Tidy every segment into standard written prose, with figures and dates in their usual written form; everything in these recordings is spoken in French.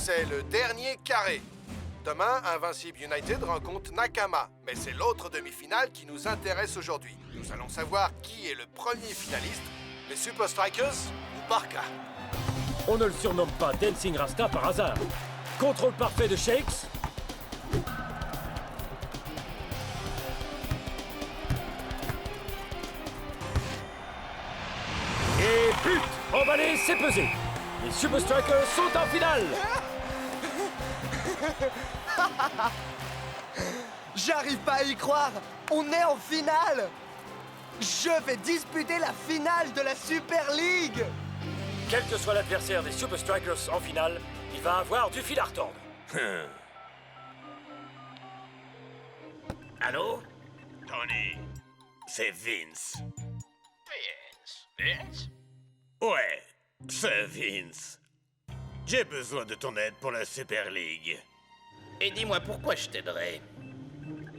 c'est le dernier carré. Demain, Invincible United rencontre Nakama, mais c'est l'autre demi-finale qui nous intéresse aujourd'hui. Nous allons savoir qui est le premier finaliste, les Super Strikers ou Barca. On ne le surnomme pas Dancing Rasta par hasard. Contrôle parfait de Shakes. Et but! Emballé, c'est pesé. Les Super Strikers sont en finale. J'arrive pas à y croire. On est en finale. Je vais disputer la finale de la Super League. Quel que soit l'adversaire des Super Strikers en finale, il va avoir du fil à retordre. Allô? Tony, c'est Vince. Vince? Ouais, c'est Vince. J'ai besoin de ton aide pour la Super League. Et dis-moi pourquoi je t'aiderai.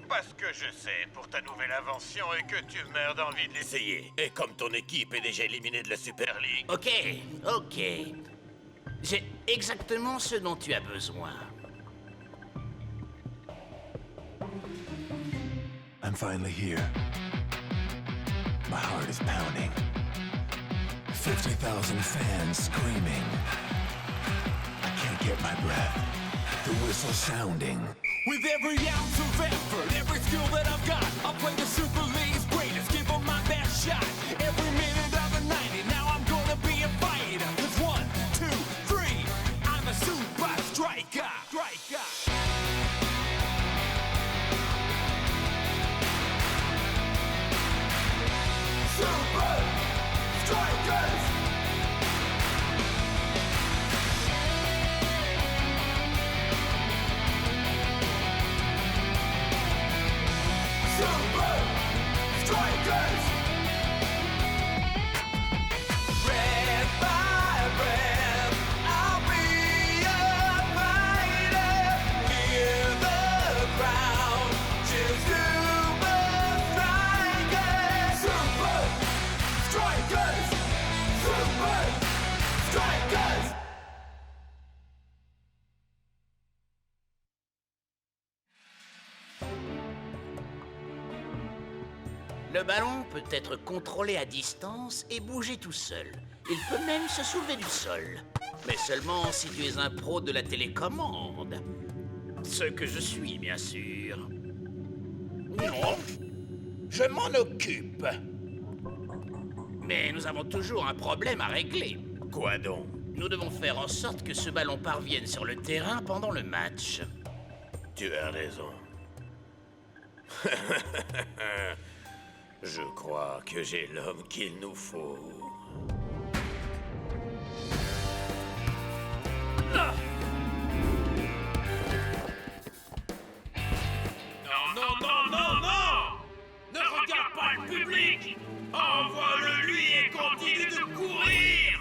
Parce que je sais pour ta nouvelle invention et que tu meurs d'envie de l'essayer. Et comme ton équipe est déjà éliminée de la Super League... Ok. J'ai exactement ce dont tu as besoin. I'm finally here. My heart is pounding. 50,000 fans screaming. I can't get my breath. The whistle sounding. With every ounce of effort, every skill that I've got, I'll play the Super League's greatest, give them my best shot. Every minute of the 90, now I'm gonna be a fighter. 'Cause 1, 2, 3, I'm a super striker. Super Strikers! Super Strikers! Red by red, I'll be a fighter. Hear the crowd cheer Super Strikers! Super Strikers! Super Strikers! Le ballon peut être contrôlé à distance et bouger tout seul. Il peut même se soulever du sol. Mais seulement si tu es un pro de la télécommande. Ce que je suis, bien sûr. Non, je m'en occupe. Mais nous avons toujours un problème à régler. Quoi donc? Nous devons faire en sorte que ce ballon parvienne sur le terrain pendant le match. Tu as raison. Je crois que j'ai l'homme qu'il nous faut. Non! Ne regarde pas le public! Envoie-le lui et continue de courir!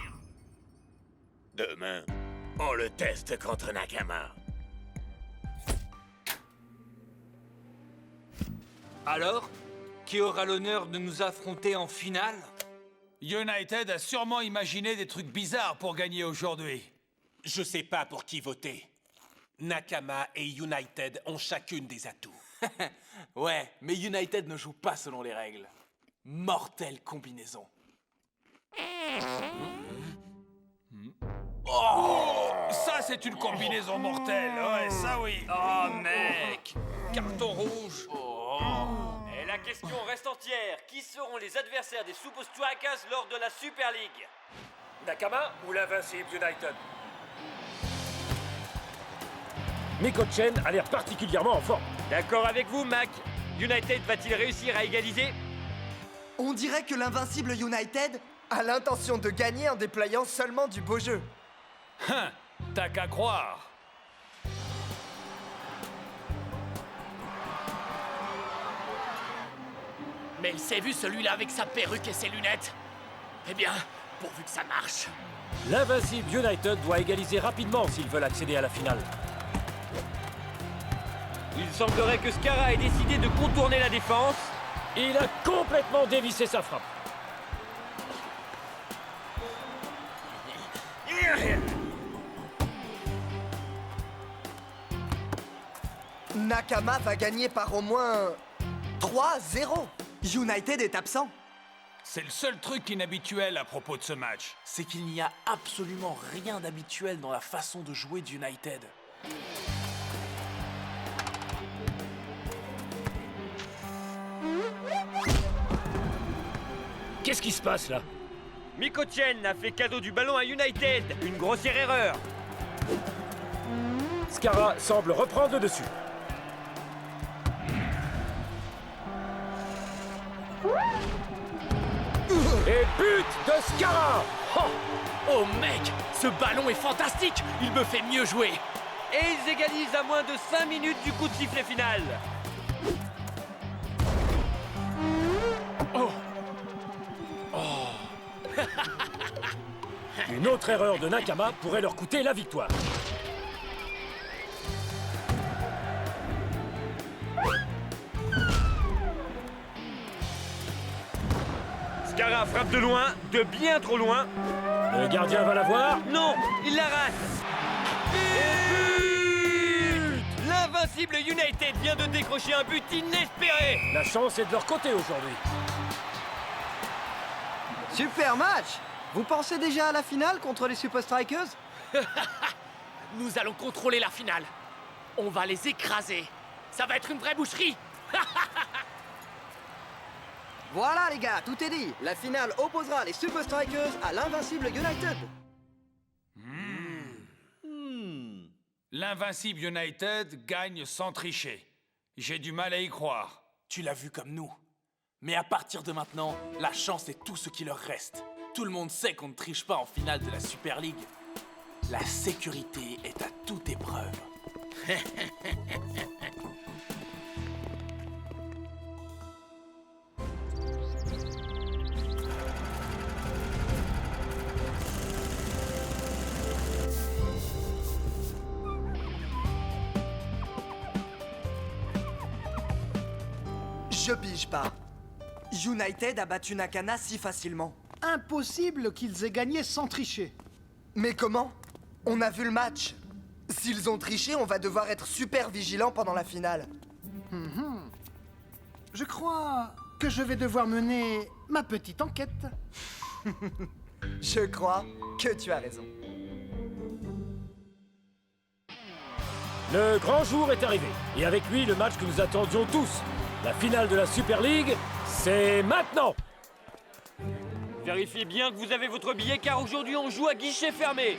Demain, on le teste contre Nakama. Alors, qui aura l'honneur de nous affronter en finale? United a sûrement imaginé des trucs bizarres pour gagner aujourd'hui. Je sais pas pour qui voter. Nakama et United ont chacune des atouts. Ouais, mais United ne joue pas selon les règles. Mortelle combinaison. Oh, ça c'est une combinaison mortelle, ouais, ça oui. Oh mec, carton rouge. Et la question reste entière. Qui seront les adversaires des Super Strikers lors de la Super League? Nakama ou l'Invincible United? Miko Chen a l'air particulièrement en forme. D'accord avec vous, Mac. United va-t-il réussir à égaliser? On dirait que l'Invincible United a l'intention de gagner en déployant seulement du beau jeu. Hein, t'as qu'à croire. Mais il s'est vu celui-là avec sa perruque et ses lunettes. Eh bien, pourvu que ça marche. L'Invincible United doit égaliser rapidement s'ils veulent accéder à la finale. Il semblerait que Skara ait décidé de contourner la défense. Il a complètement dévissé sa frappe. Nakama va gagner par au moins 3-0. United est absent. C'est le seul truc inhabituel à propos de ce match. C'est qu'il n'y a absolument rien d'habituel dans la façon de jouer d'United. Qu'est-ce qui se passe là? Mikochen a fait cadeau du ballon à United. Une grossière erreur. Skara semble reprendre le dessus. Et but de Skara! Oh mec, ce ballon est fantastique. Il me fait mieux jouer. Et ils égalisent à moins de 5 minutes du coup de sifflet final. Une autre erreur de Nakama pourrait leur coûter la victoire. Skara frappe de loin, de bien trop loin. Le gardien va la voir. Non, il la rate. But! L'invincible United vient de décrocher un but inespéré. La chance est de leur côté aujourd'hui. Super match. Vous pensez déjà à la finale contre les Super Strikers? Nous allons contrôler la finale. On va les écraser. Ça va être une vraie boucherie. Voilà les gars, tout est dit. La finale opposera les Super Strikers à l'invincible United. L'invincible United gagne sans tricher. J'ai du mal à y croire. Tu l'as vu comme nous. Mais à partir de maintenant, la chance est tout ce qui leur reste. Tout le monde sait qu'on ne triche pas en finale de la Super League. La sécurité est à toute épreuve. Je pige pas. United a battu Nakana si facilement. Impossible qu'ils aient gagné sans tricher. Mais comment? On a vu le match. S'ils ont triché, on va devoir être super vigilants pendant la finale. Je crois que je vais devoir mener ma petite enquête. Je crois que tu as raison. Le grand jour est arrivé. Et avec lui, le match que nous attendions tous. La finale de la Super League, c'est maintenant! Vérifiez bien que vous avez votre billet car aujourd'hui on joue à guichet fermé.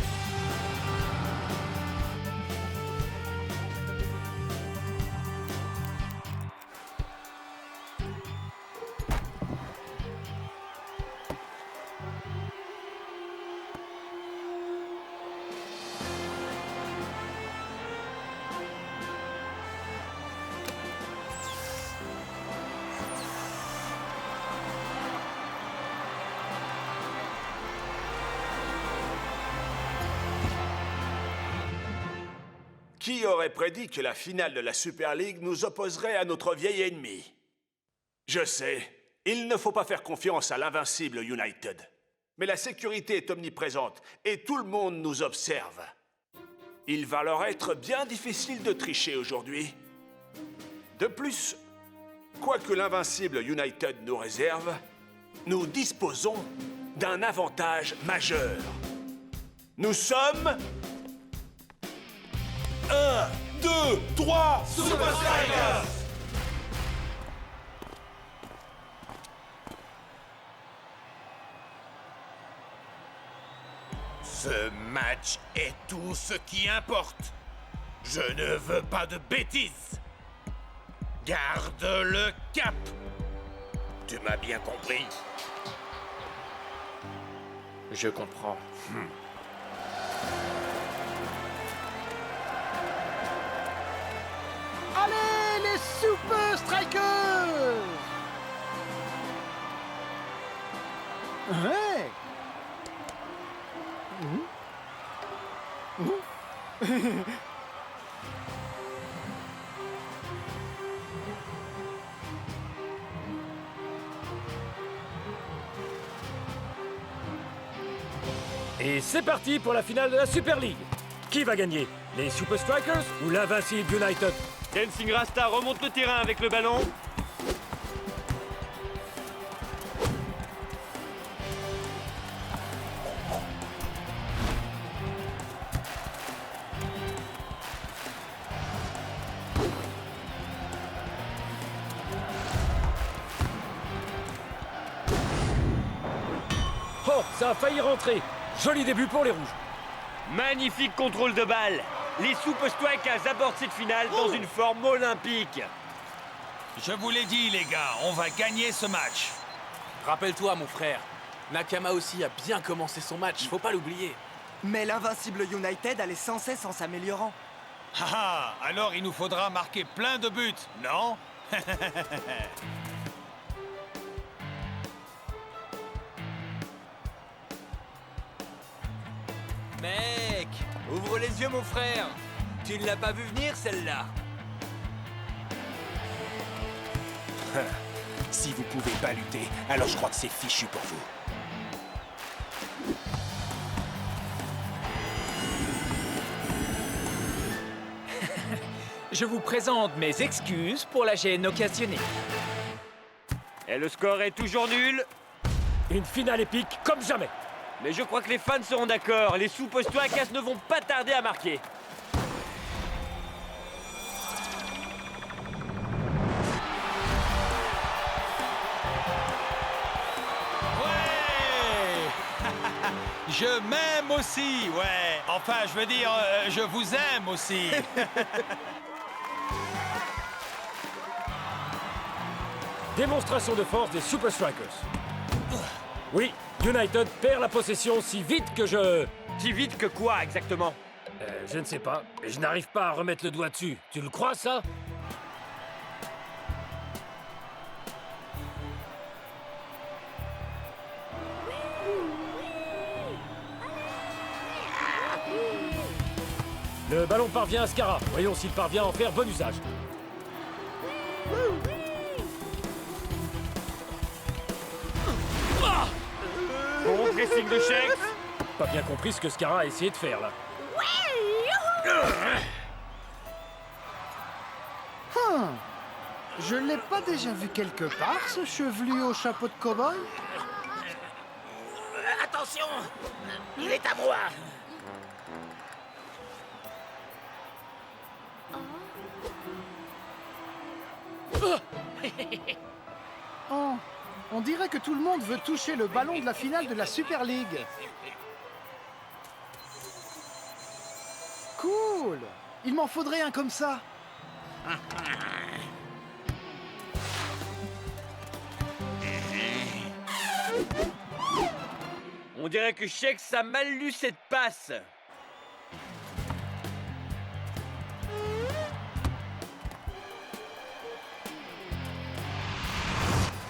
Qui aurait prédit que la finale de la Super League nous opposerait à notre vieil ennemi? Je sais, il ne faut pas faire confiance à l'invincible United. Mais la sécurité est omniprésente et tout le monde nous observe. Il va leur être bien difficile de tricher aujourd'hui. De plus, quoi que l'invincible United nous réserve, nous disposons d'un avantage majeur. Nous sommes... 1, 2, 3, Super Strikers! Ce match est tout ce qui importe. Je ne veux pas de bêtises. Garde le cap. Tu m'as bien compris? Je comprends. Allez, les Super Strikers! Ouais. Et c'est parti pour la finale de la Super League. Qui va gagner? Les Super Strikers ou l'invincible United? Dancing Rasta remonte le terrain avec le ballon. Oh, ça a failli rentrer. Joli début pour les rouges. Magnifique contrôle de balle. Les Super Strikers abordent cette finale dans une forme olympique. Je vous l'ai dit, les gars, on va gagner ce match. Rappelle-toi, mon frère, Nakama aussi a bien commencé son match, faut pas l'oublier. Mais l'invincible United allait sans cesse en s'améliorant. Ah, alors il nous faudra marquer plein de buts, non? Mec, ouvre les yeux, mon frère. Tu ne l'as pas vu venir, celle-là. Si vous pouvez pas lutter, alors je crois que c'est fichu pour vous. Je vous présente mes excuses pour la gêne occasionnée. Et le score est toujours nul. Une finale épique comme jamais. Mais je crois que les fans seront d'accord. Les Super Strikers ne vont pas tarder à marquer. Je m'aime aussi, ouais. Enfin, je veux dire, je vous aime aussi. Démonstration de force des Super Strikers. Oui, United perd la possession si vite que je... Si vite que quoi, exactement? Je ne sais pas, mais je n'arrive pas à remettre le doigt dessus. Tu le crois, ça? Le ballon parvient à Skara. Voyons s'il parvient à en faire bon usage. Bon pressing de Shex. Pas bien compris ce que Skara a essayé de faire, là. Je l'ai pas déjà vu quelque part, ce chevelu au chapeau de cow-boy? Attention! Il est à moi! Oh, on dirait que tout le monde veut toucher le ballon de la finale de la Super League. Cool! Il m'en faudrait un comme ça. On dirait que Shex a mal lu cette passe.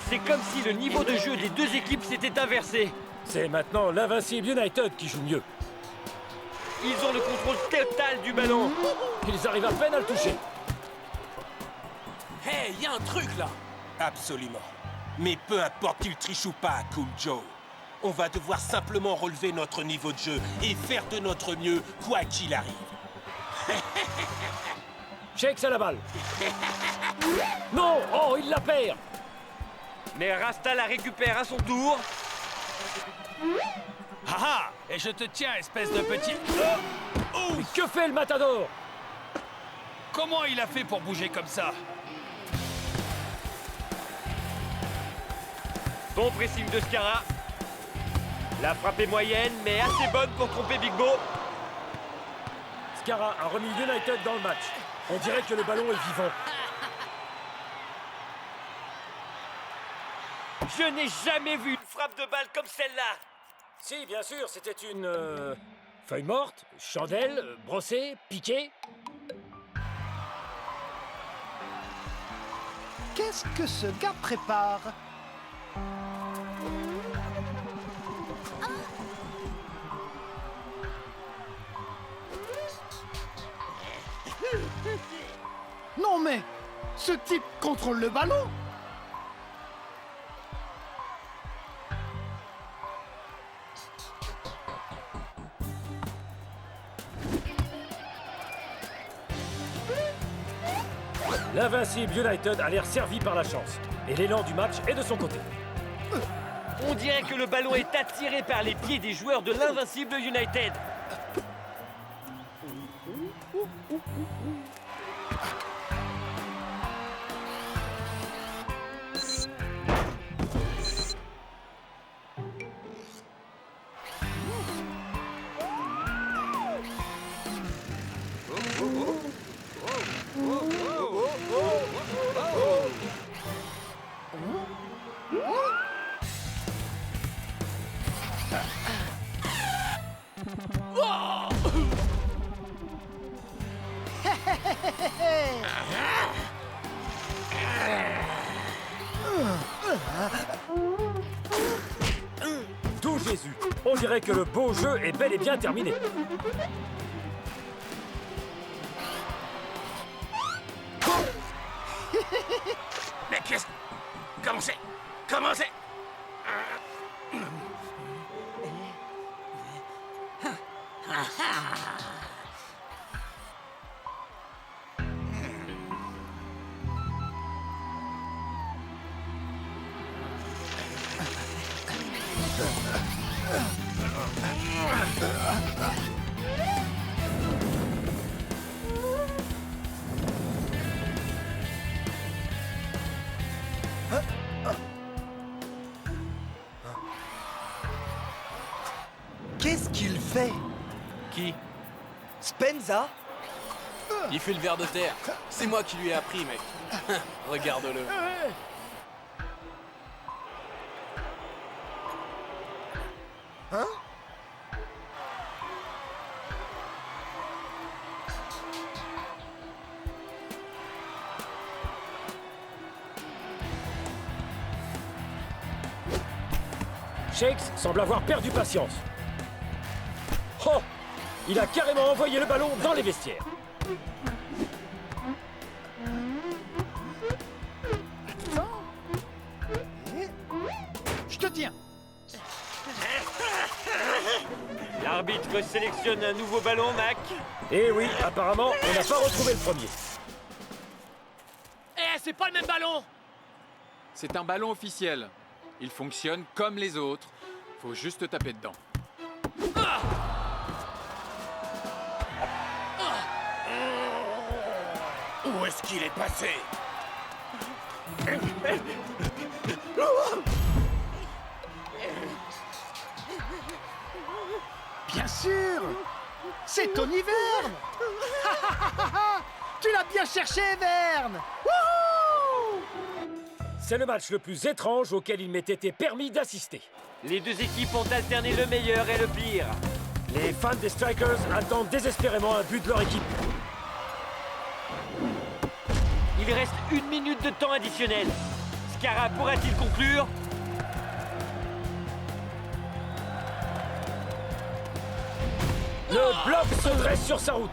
C'est comme si le niveau de jeu des deux équipes s'était inversé. C'est maintenant l'invincible United qui joue mieux. Ils ont le contrôle total du ballon. Ils arrivent à peine à le toucher. Hey, y a un truc là! Absolument. Mais peu importe qu'il triche ou pas, Cool Joe. On va devoir simplement relever notre niveau de jeu et faire de notre mieux, quoi qu'il arrive. Shex à la balle. Non! Oh, il la perd! Mais Rasta la récupère à son tour. Ah ah! Et je te tiens, espèce de petit... Mais que fait le Matador? Comment il a fait pour bouger comme ça? Bon pressing de Skara. La frappe est moyenne, mais assez bonne pour tromper Big Bo. Skara a remis United dans le match. On dirait que le ballon est vivant. Je n'ai jamais vu une frappe de balle comme celle-là. Si, bien sûr, c'était une... feuille morte, chandelle, brossée, piquée. Qu'est-ce que ce gars prépare? Non mais, ce type contrôle le ballon? L'invincible United a l'air servi par la chance. Et l'élan du match est de son côté. On dirait que le ballon est attiré par les pieds des joueurs de l'invincible United. Tout Jésus! On dirait que le beau jeu est bel et bien terminé. Mais qu'est-ce... Comment c'est? Comment c'est? Qu'est-ce qu'il fait? Qui? Spenza? Il fait le ver de terre. C'est moi qui lui ai appris, mec. Regarde-le. Hein? Shakes semble avoir perdu patience. Oh! Il a carrément envoyé le ballon dans les vestiaires. Je te tiens. L'arbitre sélectionne un nouveau ballon, Mac. Et oui, apparemment, on n'a pas retrouvé le premier. Eh, c'est pas le même ballon! C'est un ballon officiel. Il fonctionne comme les autres. Faut juste taper dedans. Où est-ce qu'il est passé? Bien sûr! C'est Tony Verne! Tu l'as bien cherché, Verne! Wouhou! C'est le match le plus étrange auquel il m'ait été permis d'assister. Les deux équipes ont alterné le meilleur et le pire. Les fans des Strikers attendent désespérément un but de leur équipe. Il reste 1 minute de temps additionnel. Scarra pourra-t-il conclure? Le bloc se dresse sur sa route.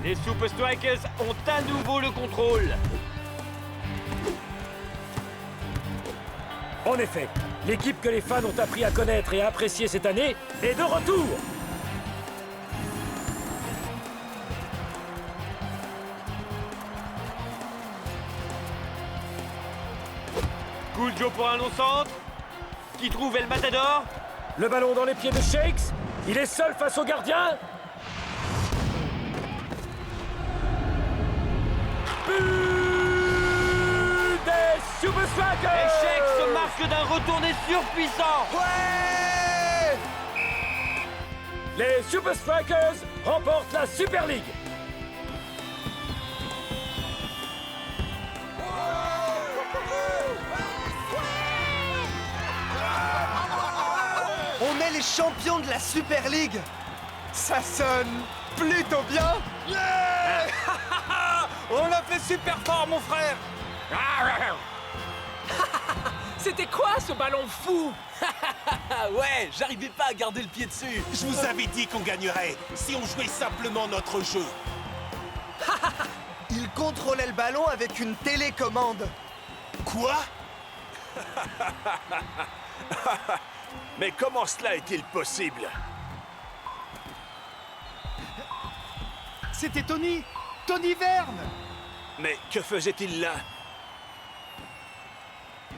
Les Super Strikers ont à nouveau le contrôle. En effet, l'équipe que les fans ont appris à connaître et à apprécier cette année est de retour. Cool Joe pour un long centre. Qui trouve El Matador? Le ballon dans les pieds de Shakes. Il est seul face au gardien. But des Super Strikers! Et Shakes se marque d'un retourné surpuissant. Ouais! Les Super Strikers remportent la Super League. On est les champions de la Super League! Ça sonne plutôt bien! Yeah! On a fait super fort, mon frère! C'était quoi ce ballon fou? Ouais, j'arrivais pas à garder le pied dessus. Je vous avais dit qu'on gagnerait si on jouait simplement notre jeu. Il contrôlait le ballon avec une télécommande. Quoi? Mais comment cela est-il possible? C'était Tony! Tony Verne! Mais que faisait-il là?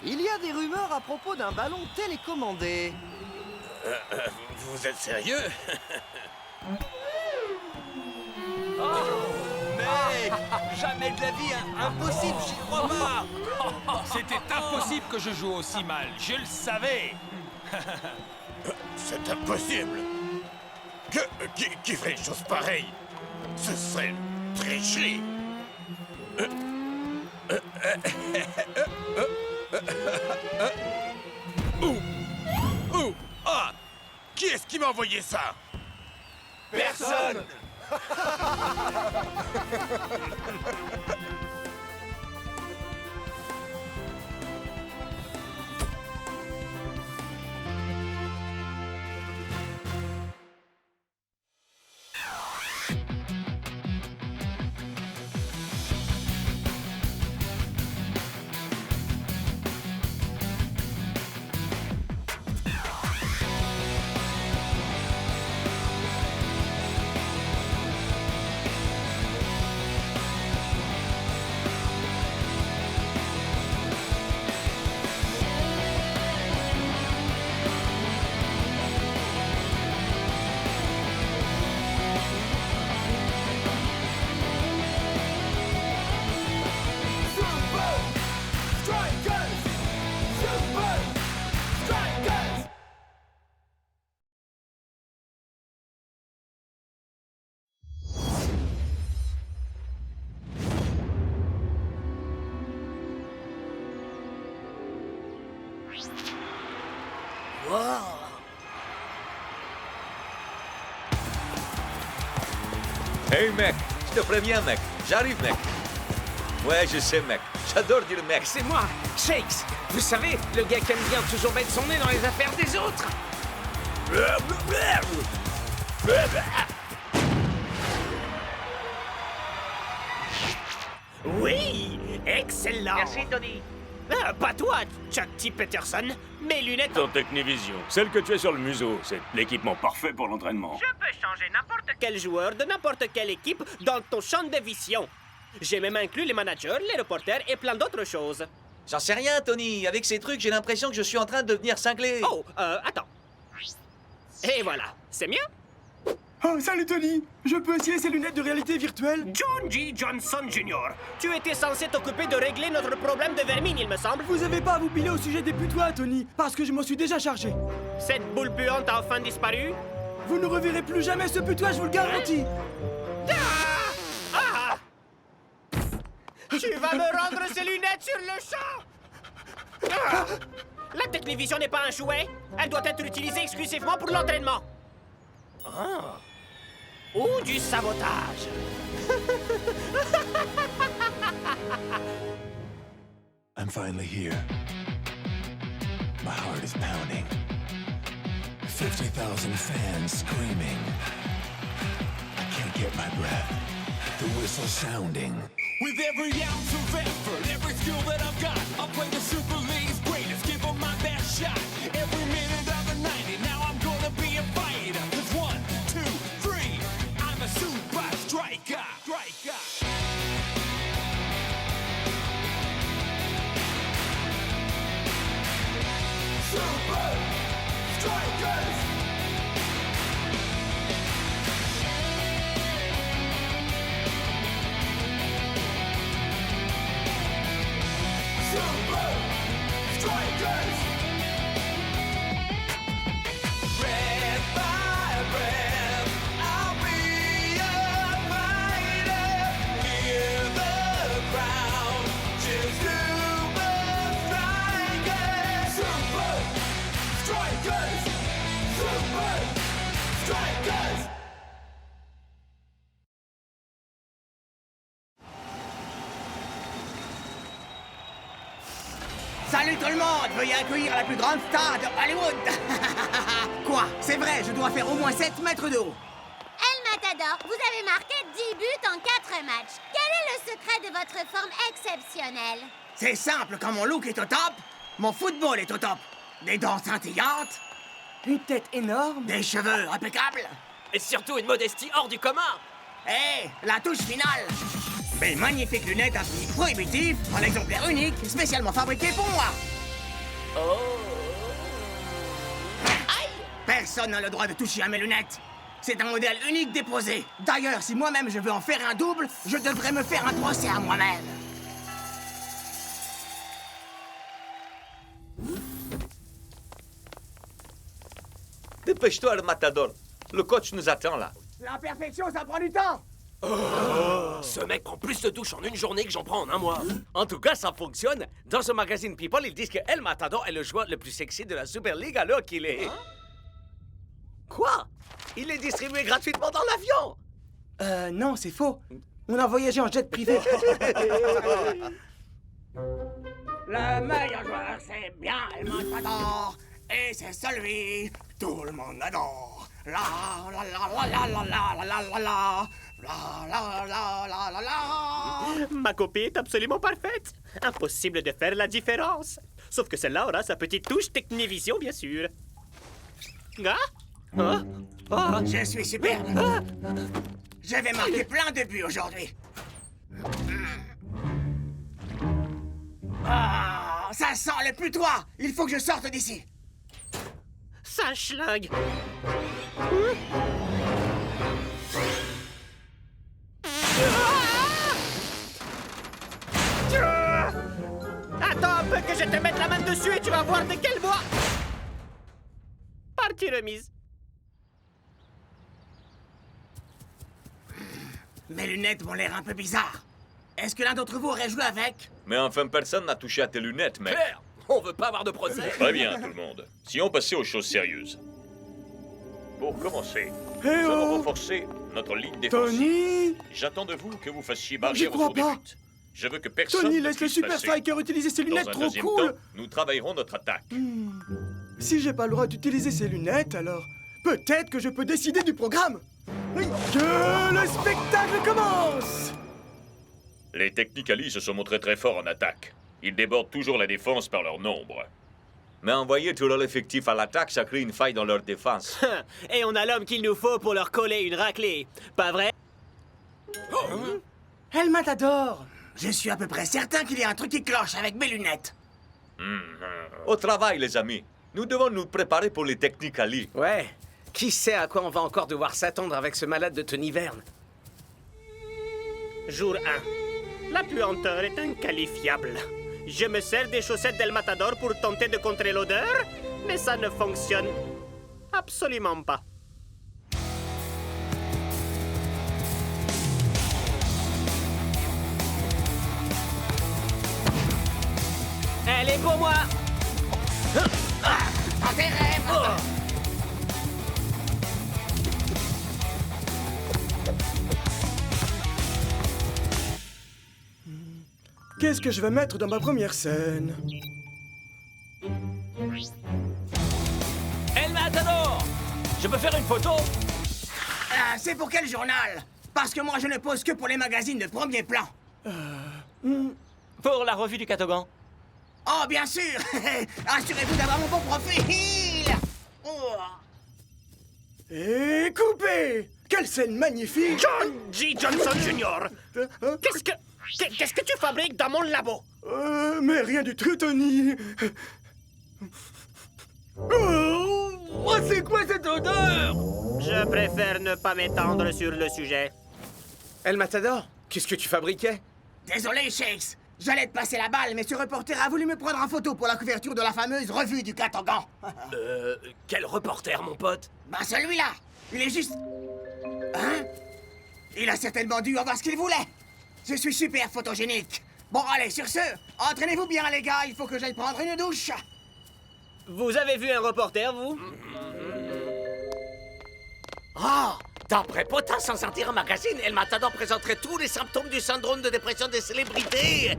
Il y a des rumeurs à propos d'un ballon télécommandé. Vous êtes sérieux? Mec! Jamais de la vie, impossible, j'y crois pas! C'était impossible que je joue aussi mal, je le savais. C'est impossible. Qui ferait une chose pareille? Ce serait une tricherie. Ah! Qui est-ce qui m'a envoyé ça? Personne! Hey mec, je te préviens mec, j'arrive mec. Ouais, je sais mec, j'adore dire mec. C'est moi, Shakes. Vous savez, le gars qui aime bien toujours mettre son nez dans les affaires des autres. Oui, excellent. Merci, Tony. Ah, pas toi, Chuck T. Peterson. Mes lunettes... Ton Technivision, celle que tu as sur le museau, c'est l'équipement parfait pour l'entraînement. Je peux changer n'importe quel joueur de n'importe quelle équipe dans ton champ de vision. J'ai même inclus les managers, les reporters et plein d'autres choses. J'en sais rien Tony, avec ces trucs j'ai l'impression que je suis en train de devenir cinglé. Oh, attends. Et voilà, c'est mieux? Oh, salut Tony! Je peux essayer ces lunettes de réalité virtuelle? John G. Johnson Jr., tu étais censé t'occuper de régler notre problème de vermine, il me semble. Vous avez pas à vous piler au sujet des putois, Tony, parce que je m'en suis déjà chargé. Cette boule puante a enfin disparu? Vous ne reverrez plus jamais ce putois, je vous le garantis! Tu vas me rendre ces lunettes sur le champ! La Technivision n'est pas un jouet. Elle doit être utilisée exclusivement pour l'entraînement. Ou du sabotage. I'm finally here. My heart is pounding. 50,000 fans screaming. I can't get my breath. The whistle sounding. With every ounce of effort, every skill that I've got, I'll play the Super League's greatest, give them my best shot. Every minute of the 90, now I'm gonna be a fighter. 'Cause 1, 2, 3, I'm a super striker. Super Strikers! Super Strikers! Red by red, I'll be a fighter. Hear the crowd cheer Super Strikers! Super Strikers! Super Strikers! Salut tout le monde! Veuillez accueillir la plus grande star de Hollywood! Quoi? C'est vrai, je dois faire au moins 7 mètres de haut! El Matador, vous avez marqué 10 buts en 4 matchs. Quel est le secret de votre forme exceptionnelle? C'est simple, quand mon look est au top, mon football est au top. Des dents scintillantes, Une tête énorme. Des cheveux impeccables. Et surtout une modestie hors du commun. Hé, la touche finale. Mes magnifiques lunettes à prix prohibitif, un exemplaire unique, spécialement fabriqué pour moi. Aïe! Personne n'a le droit de toucher à mes lunettes. C'est un modèle unique déposé. D'ailleurs, si moi-même je veux en faire un double, je devrais me faire un procès à moi-même. Dépêche-toi, le matador. Le coach nous attend là. La perfection, ça prend du temps. Ce mec prend plus de douches en une journée que j'en prends en un mois. En tout cas, ça fonctionne. Dans ce magazine People, ils disent que El Matador est le joueur le plus sexy de la Super League alors qu'il est... Quoi? Il est distribué gratuitement dans l'avion. Non, c'est faux. On a voyagé en jet privé. Le meilleur joueur, c'est bien El Matador. Et c'est celui tout le monde adore. La la la la la la la la la la. La la la la la la. Ma copie est absolument parfaite. Impossible de faire la différence. Sauf que celle-là aura sa petite touche Technivision, bien sûr. Je suis superbe. Je vais marquer plein de buts aujourd'hui. Ah, ça sent le putois. Il faut que je sorte d'ici. Ça schlag. Attends un peu que je te mette la main dessus et tu vas voir de quel bois. Partie remise. Mes lunettes m'ont l'air un peu bizarres. Est-ce que l'un d'entre vous aurait joué avec? Mais enfin, personne n'a touché à tes lunettes, mec. Claire, on veut pas avoir de procès. Très bien, tout le monde. Si on passait aux choses sérieuses. Pour commencer, nous allons renforcer notre ligne défensive. Tony! J'attends de vous que vous fassiez J'y barrière crois autour des pas. buts. Je veux que personne Tony, ne laisse le puisse Super passer. Striker utiliser ses lunettes Dans un trop deuxième cool. temps, nous travaillerons notre attaque. Si j'ai pas le droit d'utiliser ses lunettes, alors peut-être que je peux décider du programme. Que le spectacle commence! Les Technicali se sont montrés très forts en attaque. Ils débordent toujours la défense par leur nombre. Mais envoyer tout leur effectif à l'attaque, ça crée une faille dans leur défense. Et on a l'homme qu'il nous faut pour leur coller une raclée. Pas vrai? El Matador! Je suis à peu près certain qu'il y a un truc qui cloche avec mes lunettes. Au travail, les amis. Nous devons nous préparer pour les Technicali. Ouais. Qui sait à quoi on va encore devoir s'attendre avec ce malade de Tony Verne? Jour 1. La puanteur est inqualifiable. Je me sers des chaussettes d'El Matador pour tenter de contrer l'odeur, mais ça ne fonctionne absolument pas. Elle est pour moi! Dans tes rêves! Qu'est-ce que je vais mettre dans ma première scène? El Matador! Je peux faire une photo? C'est pour quel journal? Parce que moi, je ne pose que pour les magazines de premier plan. Pour la revue du Catogan. Oh, bien sûr! Assurez-vous d'avoir mon bon profil! Et coupé! Quelle scène magnifique! John G. Johnson Jr. Qu'est-ce que tu fabriques dans mon labo? Mais rien du tout, Tony! Oh, c'est quoi cette odeur? Je préfère ne pas m'étendre sur le sujet. El Matador, qu'est-ce que tu fabriquais? Désolé, Shakes. J'allais te passer la balle, mais ce reporter a voulu me prendre en photo pour la couverture de la fameuse revue du Catogan. Quel reporter, mon pote? Ben celui-là. Il est juste... Hein? Il a certainement dû avoir ce qu'il voulait. Je suis super photogénique. Bon, allez, sur ce, entraînez-vous bien, les gars. Il faut que j'aille prendre une douche. Vous avez vu un reporter, vous? Oh! D'après Potin, sans sortir un magazine, El Matador présenterait tous les symptômes du syndrome de dépression des célébrités.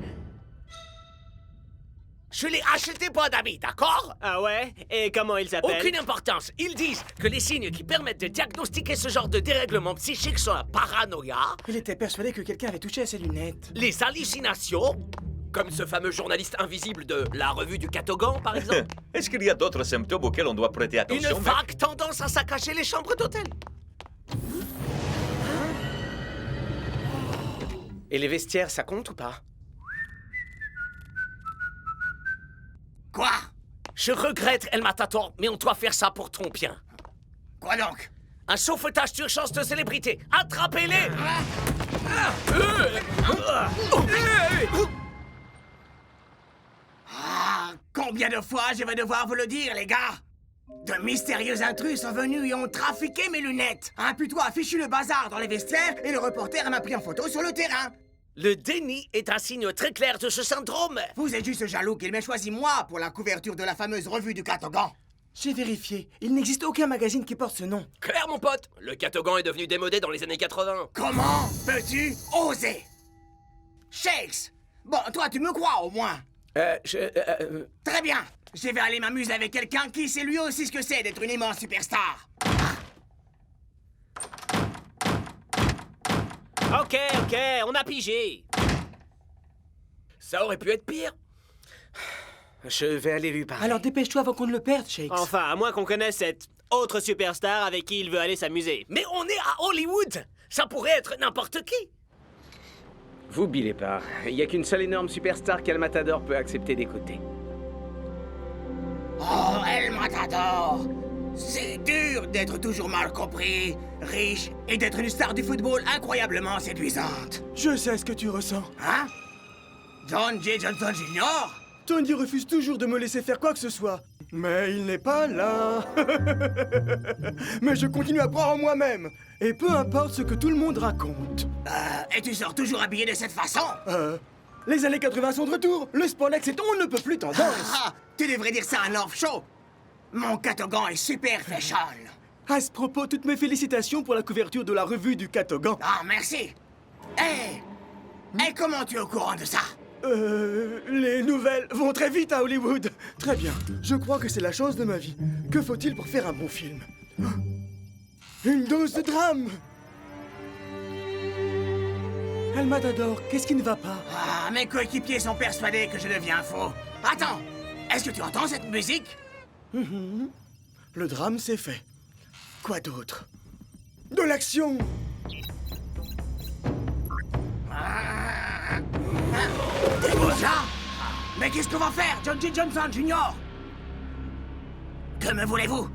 Je l'ai acheté pour un ami, d'accord? Ah ouais? Et comment il s'appelle? Aucune importance. Ils disent que les signes qui permettent de diagnostiquer ce genre de dérèglement psychique sont la paranoïa, Il était persuadé que quelqu'un avait touché à ses lunettes. les hallucinations, Comme ce fameux journaliste invisible de la revue du Catogan, par exemple. Est-ce qu'il y a d'autres symptômes auxquels on doit prêter attention, Une mec? vague tendance à saccager les chambres d'hôtel. Et les vestiaires, ça compte ou pas? Quoi? Je regrette, El Matador, mais on doit faire ça pour ton bien. Quoi donc? Un sauvetage d'urgence de célébrité. Attrapez-les! Combien de fois je vais devoir vous le dire, les gars? De mystérieux intrus sont venus et ont trafiqué mes lunettes. Un putois a fichu le bazar dans les vestiaires et le reporter m'a pris en photo sur le terrain. Le déni est un signe très clair de ce syndrome. Vous êtes juste jaloux qu'il m'ait choisi moi pour la couverture de la fameuse revue du Catogan. J'ai vérifié. Il n'existe aucun magazine qui porte ce nom. Claire, mon pote, le Catogan est devenu démodé dans les années 80. Comment peux-tu oser? Shakes! Bon, toi, tu me crois au moins. Très bien. Je vais aller m'amuser avec quelqu'un qui sait lui aussi ce que c'est d'être une immense superstar. Ok, on a pigé. Ça aurait pu être pire. Je vais aller lui parler. Alors dépêche-toi avant qu'on ne le perde, Shakes. Enfin, à moins qu'on connaisse cette autre superstar avec qui il veut aller s'amuser. Mais on est à Hollywood. Ça pourrait être n'importe qui. Vous bilez pas. Il n'y a qu'une seule énorme superstar qu'El Matador peut accepter d'écouter. Oh, El Matador! C'est dur d'être toujours mal compris, riche et d'être une star du football incroyablement séduisante. Je sais ce que tu ressens. Hein? John J. Johnson Jr.? Tony refuse toujours de me laisser faire quoi que ce soit. Mais il n'est pas là. Mais je continue à croire en moi-même. Et peu importe ce que tout le monde raconte. Et tu sors toujours habillé de cette façon? Les années 80 sont de retour. Le spandex est on ne peut plus tendance. Tu devrais dire ça à North Show. Mon Catogan est super fashion. À ce propos, toutes mes félicitations pour la couverture de la revue du Catogan. Ah, merci. Et comment tu es au courant de ça? Les nouvelles vont très vite à Hollywood. Très bien. Je crois que c'est la chance de ma vie. Que faut-il pour faire un bon film? Une dose de drame. El Matador, qu'est-ce qui ne va pas? Ah, mes coéquipiers sont persuadés que je deviens faux. Attends, est-ce que tu entends cette musique? Le drame, c'est fait. Quoi d'autre? De l'action! Déjà? Mais qu'est-ce qu'on va faire, John J. Johnson Jr.? Que me voulez-vous?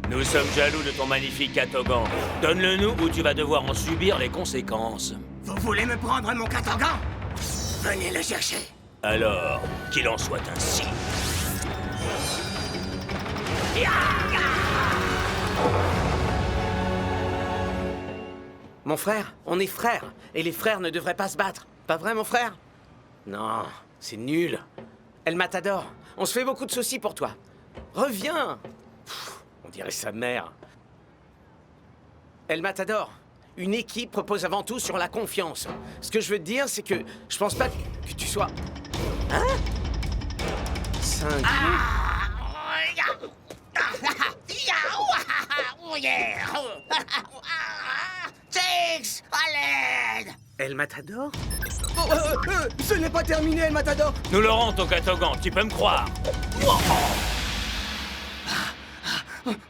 Nous sommes jaloux de ton magnifique Catogan. Donne-le-nous ou tu vas devoir en subir les conséquences. Vous voulez me prendre mon Catogan? Venez le chercher. Alors, qu'il en soit ainsi. Mon frère, on est frères. Et les frères ne devraient pas se battre. Pas vrai, mon frère? Non, c'est nul. El Matador, on se fait beaucoup de soucis pour toi. Reviens. On dirait sa mère. El Matador, une équipe repose avant tout sur la confiance. Ce que je veux te dire, c'est que je pense pas que tu sois... Hein? Chicks, à l'aide! El Matador? Ce n'est pas terminé, El Matador! Nous l'aurons, ton Catogan, tu peux me croire.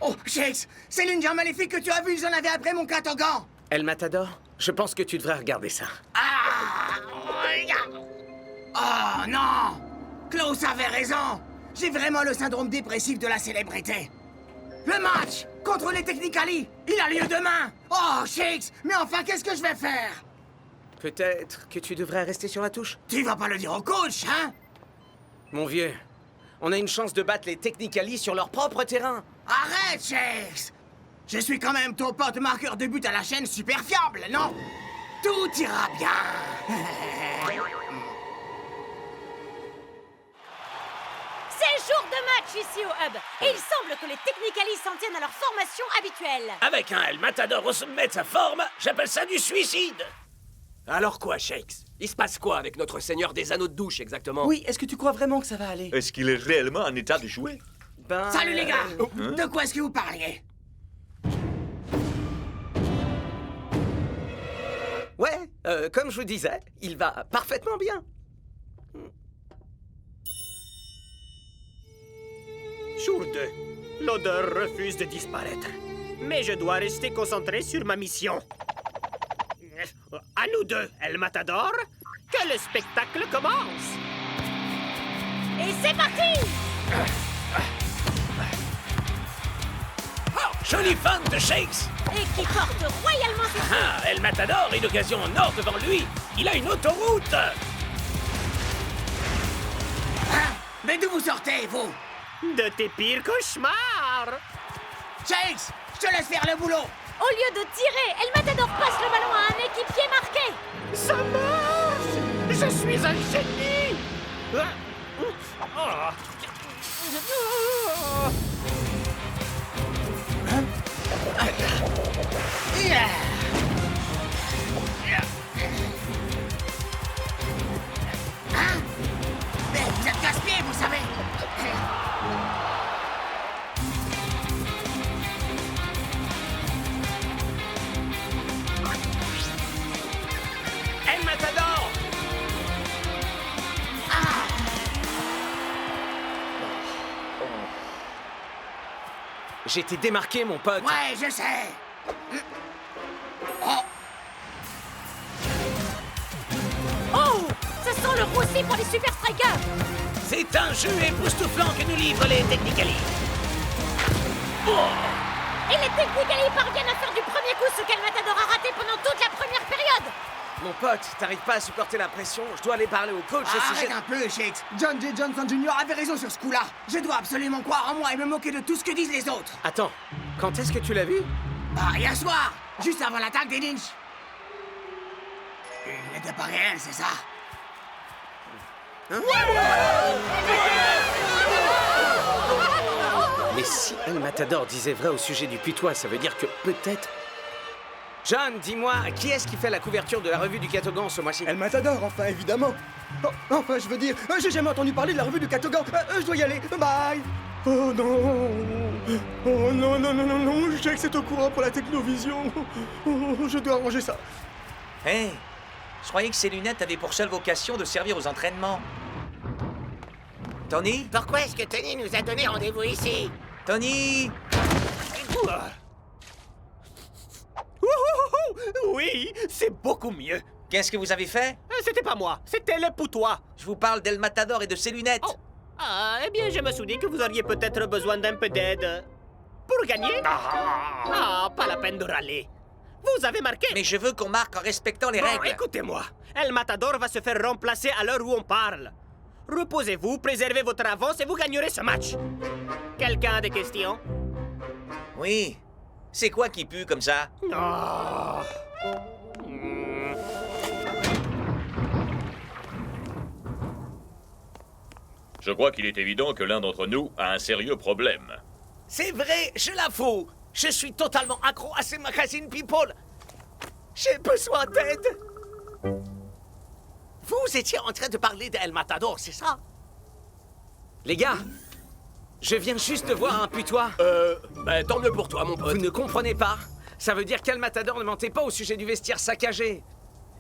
Oh, Shakes, c'est l'Indien maléfique que tu as vu, j'en avais après mon Catogan! El Matador, je pense que tu devrais regarder ça. Oh non! Klaus avait raison! J'ai vraiment le syndrome dépressif de la célébrité. Le match contre les Technicali, il a lieu demain! Oh, Shakes, mais enfin, qu'est-ce que je vais faire? Peut-être que tu devrais rester sur la touche. Tu vas pas le dire au coach, hein? Mon vieux, on a une chance de battre les Technicali sur leur propre terrain. Arrête, Shakes! Je suis quand même ton pote marqueur de but à la chaîne super fiable, non? Tout ira bien! C'est jour de match ici au Hub, et il semble que les Technicali s'en tiennent à leur formation habituelle. Avec un El Matador au sommet de sa forme, j'appelle ça du suicide. Alors quoi, Shakes? Il se passe quoi avec notre seigneur des anneaux de douche, exactement? Oui, est-ce que tu crois vraiment que ça va aller? Est-ce qu'il est réellement en état de jouer? Salut les gars! De quoi est-ce que vous parliez? Ouais, comme je vous disais, il va parfaitement bien. Jour 2. L'odeur refuse de disparaître. Mais je dois rester concentré sur ma mission. À nous deux, El Matador, que le spectacle commence. Et c'est parti! Jolie feinte de Shakes! Et qui porte royalement ses fruits. Ah, El Matador a une occasion en or devant lui! Il a une autoroute! Mais d'où vous sortez, vous? De tes pires cauchemars! Shakes, je te laisse faire le boulot! Au lieu de tirer, El Matador passe le ballon à un équipier marqué. Ça marche! Je suis un génie! Hein? Mais vous êtes gaspillé, vous savez! El Matador! J'ai été démarqué, mon pote. Ouais, je sais! Oh! Ça sent le roussi pour les Super Strikers. C'est un jeu époustouflant que nous livrent les Technicali. Et les Technicali parviennent à faire du premier coup ce qu'El Matador a raté pendant toute la première période. Mon pote, t'arrives pas à supporter la pression. Je dois aller parler au coach. Arrête un peu, Shakes. John J. Johnson Jr. avait raison sur ce coup-là. Je dois absolument croire en moi et me moquer de tout ce que disent les autres. Attends, quand est-ce que tu l'as vu? Bah, hier soir, juste avant l'attaque des Lynch. Il n'était pas réel, c'est ça? Hein? Mais si El Matador disait vrai au sujet du putois, ça veut dire que peut-être... John, dis-moi, qui est-ce qui fait la couverture de la revue du Catogan ce mois-ci? El Matador, enfin, évidemment. Oh, enfin, je veux dire, j'ai jamais entendu parler de la revue du Catogan. Je dois y aller. Bye. Oh non. Oh non, non, non, non, non. Je sais que c'est au courant pour la technovision. Oh, je dois arranger ça. Hé, je croyais que ces lunettes avaient pour seule vocation de servir aux entraînements. Tony? Pourquoi est-ce que Tony nous a donné rendez-vous ici? Tony! Oui, c'est beaucoup mieux. Qu'est-ce que vous avez fait? C'était pas moi, c'était le poutois. Je vous parle d'El Matador et de ses lunettes. Oh. Ah, eh bien, je me suis dit que vous auriez peut-être besoin d'un peu d'aide. Pour gagner? Ah, pas la peine de râler. Vous avez marqué. Mais je veux qu'on marque en respectant les règles. Écoutez-moi, El Matador va se faire remplacer à l'heure où on parle. Reposez-vous, préservez votre avance et vous gagnerez ce match. Quelqu'un a des questions? Oui. C'est quoi qui pue comme ça? Oh. Je crois qu'il est évident que l'un d'entre nous a un sérieux problème. C'est vrai, je l'avoue. Je suis totalement accro à ces magazines People. J'ai besoin d'aide. Vous étiez en train de parler d'El Matador, c'est ça? Les gars, je viens juste de voir un putois. Tant mieux pour toi, mon pote. Vous ne comprenez pas? Ça veut dire qu'El Matador ne mentait pas au sujet du vestiaire saccagé.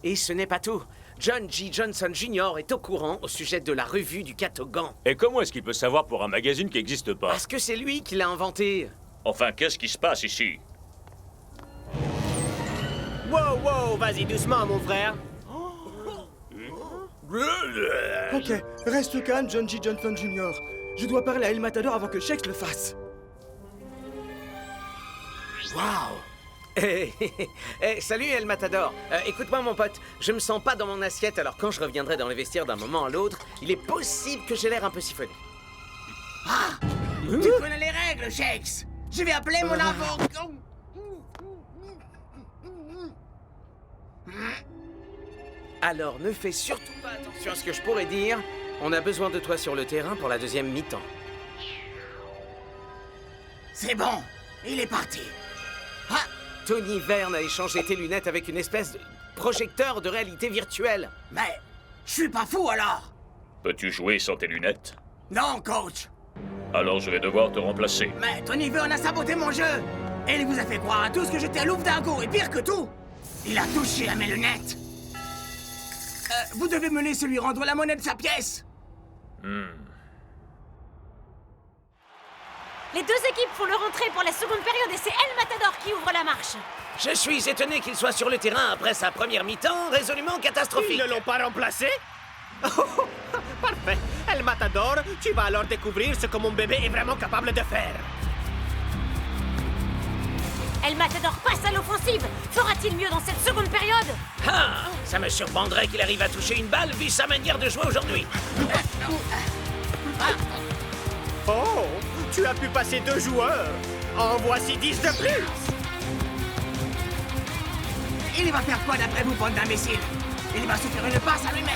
Et ce n'est pas tout. John J. Johnson Jr. est au courant au sujet de la revue du Catogan. Et comment est-ce qu'il peut savoir pour un magazine qui n'existe pas? Parce que c'est lui qui l'a inventé. Enfin, qu'est-ce qui se passe ici? Wow, wow, vas-y doucement, mon frère. Ok, reste calme, John J. Johnson Jr. Je dois parler à El Matador avant que Shakes le fasse. Wow! Salut El Matador. Écoute-moi mon pote, je me sens pas dans mon assiette, alors quand je reviendrai dans les vestiaires d'un moment à l'autre, il est possible que j'ai l'air un peu siphonné. Ah! Tu connais les règles, Shakes! Je vais appeler mon avocat! Alors ne fais surtout pas attention à ce que je pourrais dire. On a besoin de toi sur le terrain pour la deuxième mi-temps. C'est bon, il est parti. Ah! Tony Verne a échangé tes lunettes avec une espèce de projecteur de réalité virtuelle. Mais je suis pas fou alors? Peux-tu jouer sans tes lunettes? Non, coach. Alors je vais devoir te remplacer. Mais Tony Verne a saboté mon jeu. Et il vous a fait croire à tous que j'étais un loup dingo. Et pire que tout, il a touché à mes lunettes. Vous devez me laisser lui rendre la monnaie de sa pièce. Les deux équipes font leur entrée pour la seconde période et c'est El Matador qui ouvre la marche. Je suis étonné qu'il soit sur le terrain après sa première mi-temps résolument catastrophique. Ils ne l'ont pas remplacé? Parfait. El Matador, tu vas alors découvrir ce que mon bébé est vraiment capable de faire. El Matador passe à l'offensive. Fera-t-il mieux dans cette seconde période? Ah, ça me surprendrait qu'il arrive à toucher une balle vu sa manière de jouer aujourd'hui. Oh, tu as pu passer 2 joueurs. En voici 10 de plus. Il va faire quoi d'après vous, bande d'imbéciles? Il va se faire une passe à lui-même.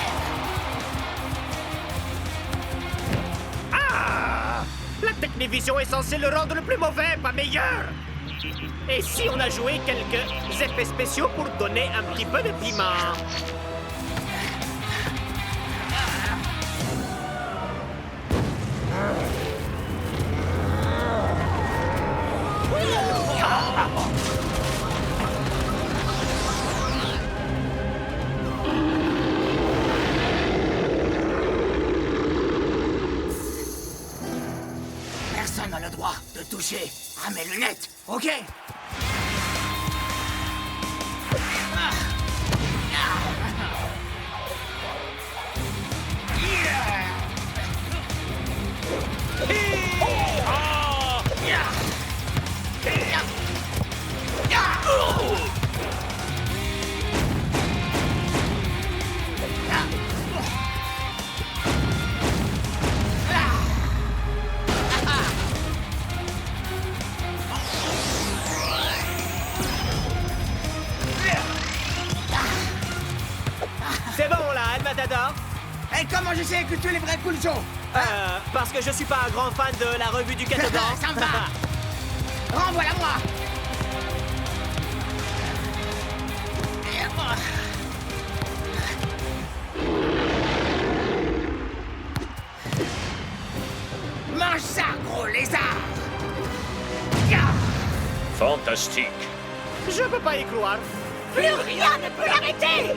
Ah! La Technivision est censée le rendre le plus mauvais, pas meilleur. Et si on a joué quelques effets spéciaux pour donner un petit peu de piment? Personne n'a le droit de toucher à mes lunettes, ok? C'est bon là, El Matador? Et comment je sais que tu es les vrais coups de Joe? Parce que je suis pas un grand fan de la revue du Catogan. Ça me va. Renvoie-la-moi. Mange ça, gros lézard. Fantastique. Je peux pas y croire. Plus rien ne peut l'arrêter.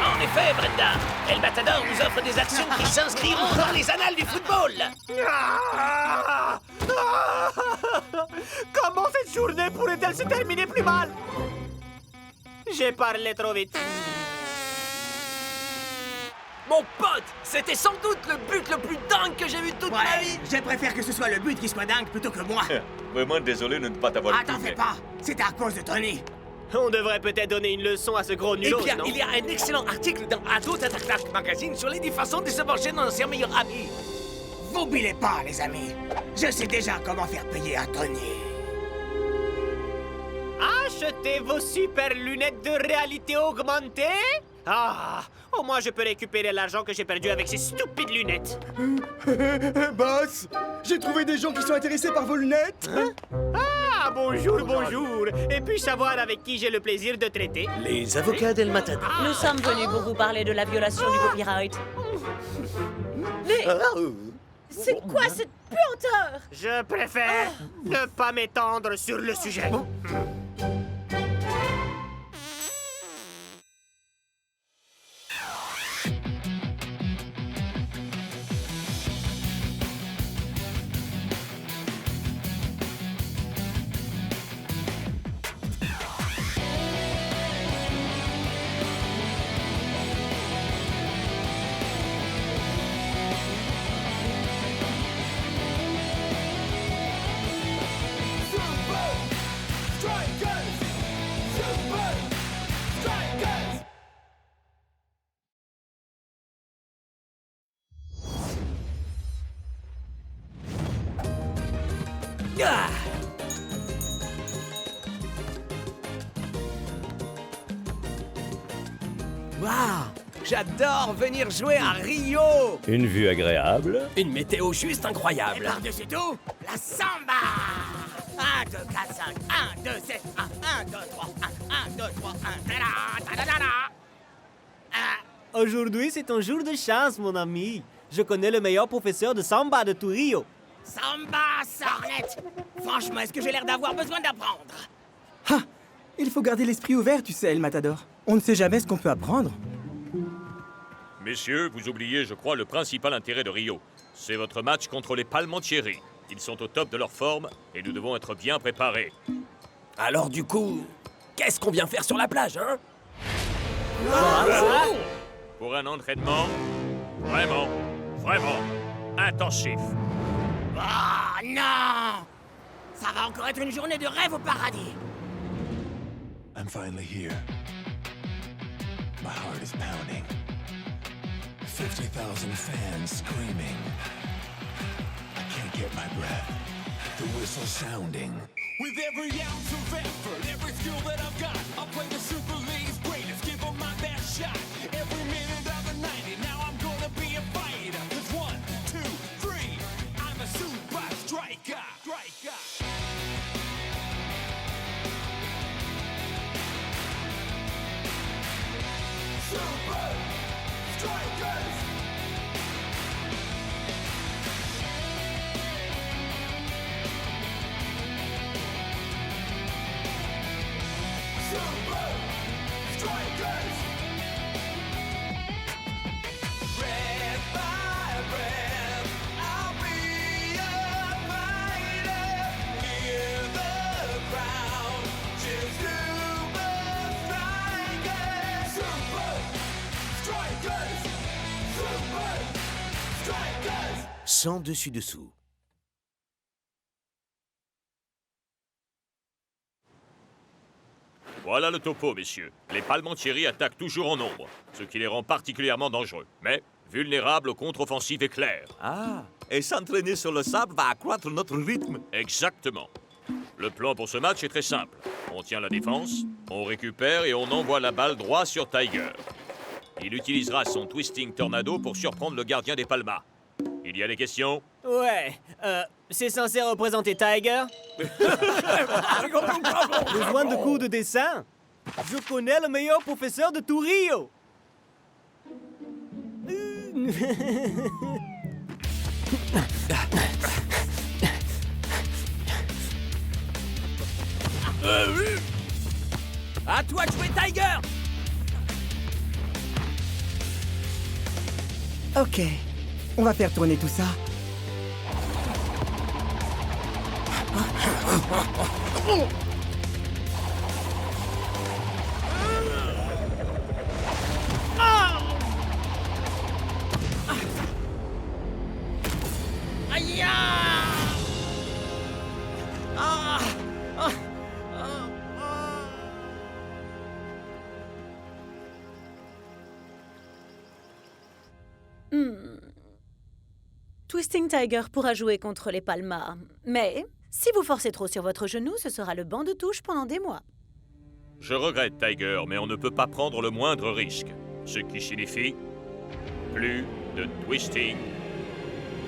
En effet, Brenda, El Matador nous offre des actions qui s'inscriront dans les annales du football. Comment cette journée pourrait-elle se terminer plus mal? J'ai parlé trop vite. Mon pote, c'était sans doute le but le plus dingue que j'ai vu de toute ma vie. Je préfère que ce soit le but qui soit dingue plutôt que moi. Vraiment désolé de ne pas t'avoir Attends, fais pas. C'est à cause de Tony. On devrait peut-être donner une leçon à ce gros nulos, Eh bien, non? il y a un excellent article dans Adult Attack Magazine sur les 10 façons de se venger d'un ancien meilleur ami. Vous bilez pas, les amis. Je sais déjà comment faire payer à Tony. Achetez vos super lunettes de réalité augmentée? Ah, au moins je peux récupérer l'argent que j'ai perdu avec ces stupides lunettes. Boss, j'ai trouvé des gens qui sont intéressés par vos lunettes. Ah, bonjour, bonjour. Et puis-je savoir avec qui j'ai le plaisir de traiter? Les avocats d'El Matador. Nous sommes venus pour vous parler de la violation du copyright. Mais... c'est quoi cette puanteur? Je préfère ne pas m'étendre sur le sujet. Ah! Waouh! J'adore venir jouer à Rio! Une vue agréable. Une météo juste Et incroyable. par-dessus tout, la samba. 1, 2, 4, 5, 1, 2, 7, 1, 2, 3, 1, 2, 3, 1, ta-da. Aujourd'hui, c'est un jour de chance, mon ami. Je connais le meilleur professeur de samba de tout Rio. Samba, sornette. Franchement, est-ce que j'ai l'air d'avoir besoin d'apprendre? Il faut garder l'esprit ouvert, tu sais, El Matador. On ne sait jamais ce qu'on peut apprendre. Messieurs, vous oubliez, je crois, le principal intérêt de Rio. C'est votre match contre les Palmentieri. Ils sont au top de leur forme et nous devons être bien préparés. Alors du coup, qu'est-ce qu'on vient faire sur la plage, hein? Pour un entraînement vraiment intensif. Ah non! Ça va encore être une journée de rêve au paradis. I'm finally here. My heart is pounding. 50,000 fans screaming. I can't get my breath. The whistle sounding. With every ounce of effort, every skill that I've got, I'll play the Super League's greatest, give them my best shot. Every minute of the 90, now I'm gonna be a fighter. 'Cause 1, 2, 3, I'm a super striker. Super Strikers! Super Strikers! Red by red, I'll be a fighter. Hear the crowd, cheer Super Strikers! Super Strikers! Super Strikers! Sans dessus-dessous. Voilà le topo, messieurs. Les Palmentieri attaquent toujours en nombre, ce qui les rend particulièrement dangereux, mais vulnérables aux contre-offensives éclairs. Ah, et s'entraîner sur le sable va accroître notre rythme. Exactement. Le plan pour ce match est très simple. On tient la défense, on récupère et on envoie la balle droit sur Tiger. Il utilisera son Twisting Tornado pour surprendre le gardien des Palmas. Il y a des questions? Ouais, c'est censé représenter Tiger? Besoin de cours de dessin? Je connais le meilleur professeur de tout Rio! À toi de jouer, Tiger! Ok, on va faire tourner tout ça. Aïe! Twisting Tiger pourra jouer contre les Palmas, mais si vous forcez trop sur votre genou, ce sera le banc de touche pendant des mois. Je regrette, Tiger, mais on ne peut pas prendre le moindre risque. Ce qui signifie plus de Twisting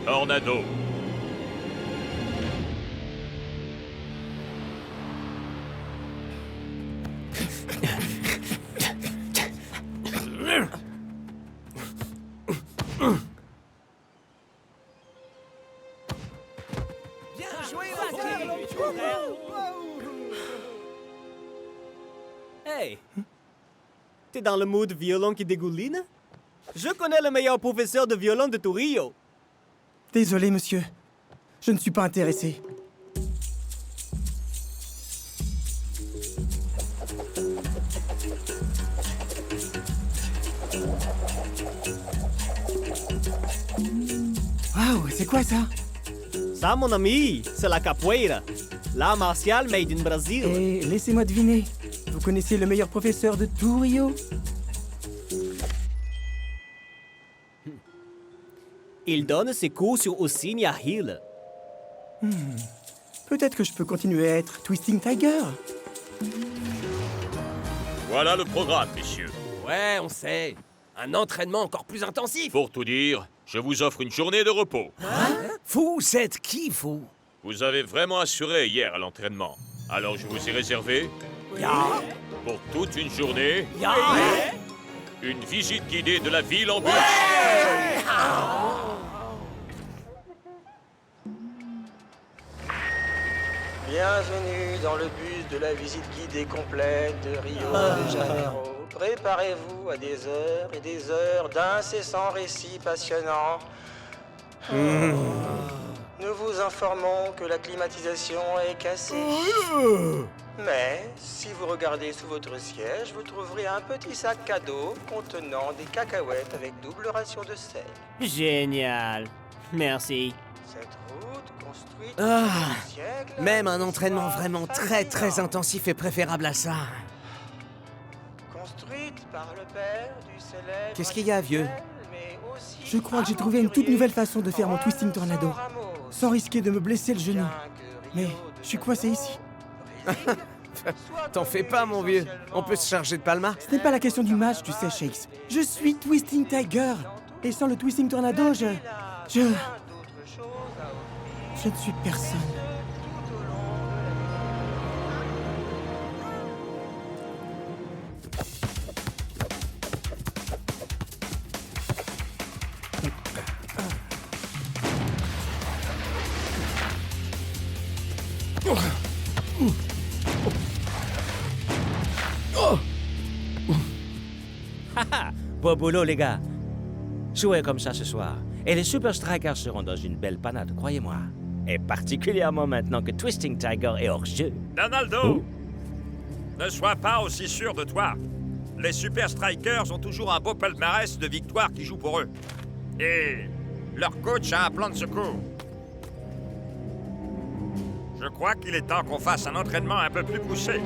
Tornado. Hey! T'es dans le mood violon qui dégouline? Je connais le meilleur professeur de violon de tout Rio. Désolé, monsieur. Je ne suis pas intéressé. Waouh, c'est quoi ça? Ça, mon ami, c'est la capoeira. L'art martial made in Brésil. Et laissez-moi deviner. Vous connaissez le meilleur professeur de tout Rio? Il donne ses cours sur Ossinia Hill. Peut-être que je peux continuer à être Twisting Tiger. Voilà le programme, messieurs. Ouais, on sait. Un entraînement encore plus intensif. Pour tout dire, je vous offre une journée de repos. Vous êtes qui, vous? Vous avez vraiment assuré hier à l'entraînement. Alors je vous ai réservé, pour toute une journée, une visite guidée de la ville en bus. Bienvenue dans le bus de la visite guidée complète de Rio de Janeiro. Préparez-vous à des heures et des heures d'incessants récits passionnants. Nous vous informons que la climatisation est cassée. Mais si vous regardez sous votre siège, vous trouverez un petit sac cadeau contenant des cacahuètes avec double ration de sel. Génial. Merci. Cette route construite Ah, siècle, même un entraînement vraiment très intensif est préférable à ça. construite par le père du célèbre. Qu'est-ce qu'il y a, vieux? Je crois que j'ai trouvé une toute nouvelle façon de faire mon Twisting Tornado, sans risquer de me blesser le genou. Mais je suis coincé ici. T'en fais pas, mon vieux. On peut se charger de Palma. Ce n'est pas la question du match, tu sais, Shakes. Je suis Twisting Tiger. Et sans le Twisting Tornado, je ne suis personne. Haha, beau boulot, les gars. Jouez comme ça ce soir. Et les Super Strikers seront dans une belle panade, croyez-moi. Et particulièrement maintenant que Twisting Tiger est hors jeu. Donaldo, ne sois pas aussi sûr de toi. Les Super Strikers ont toujours un beau palmarès de victoires qui jouent pour eux. Et leur coach a un plan de secours. Je crois qu'il est temps qu'on fasse un entraînement un peu plus poussé.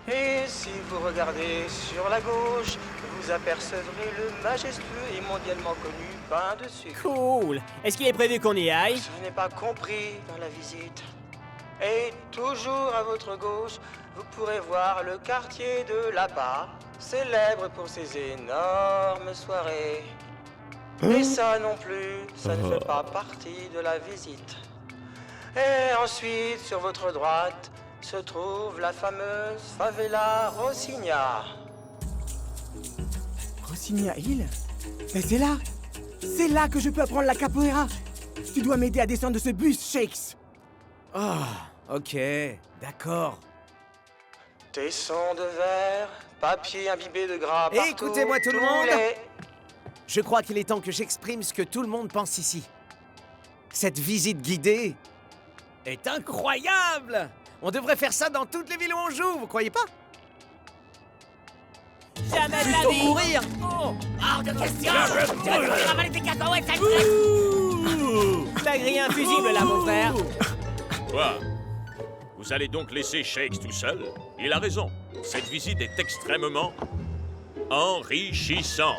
Et si vous regardez sur la gauche, vous apercevrez le majestueux et mondialement connu pain de sucre. Cool. Est-ce qu'il est prévu qu'on y aille? Ce n'est pas compris dans la visite. Et toujours à votre gauche, vous pourrez voir le quartier de là-bas, célèbre pour ses énormes soirées. Et ça non plus, ça ne fait pas partie de la visite. Et ensuite, sur votre droite, se trouve la fameuse favela Rocinha. Rocinha Hill? Mais c'est là que je peux apprendre la capoeira. Tu dois m'aider à descendre de ce bus, Shakes. Ok, d'accord. Tessons de verre, papier imbibé de gras partout. Écoutez-moi tout le tous monde. les- Je crois qu'il est temps que j'exprime ce que tout le monde pense ici. Cette visite guidée est incroyable! On devrait faire ça dans toutes les villes où on joue, vous croyez pas? Jamais de la Plutôt vie. mourir! Hors de question. Tu vas te ravaler tes cacahuètes, sale T'as grillé un fusible là, mon frère. Quoi? Vous allez donc laisser Shakes tout seul? Il a raison. Cette visite est extrêmement enrichissante.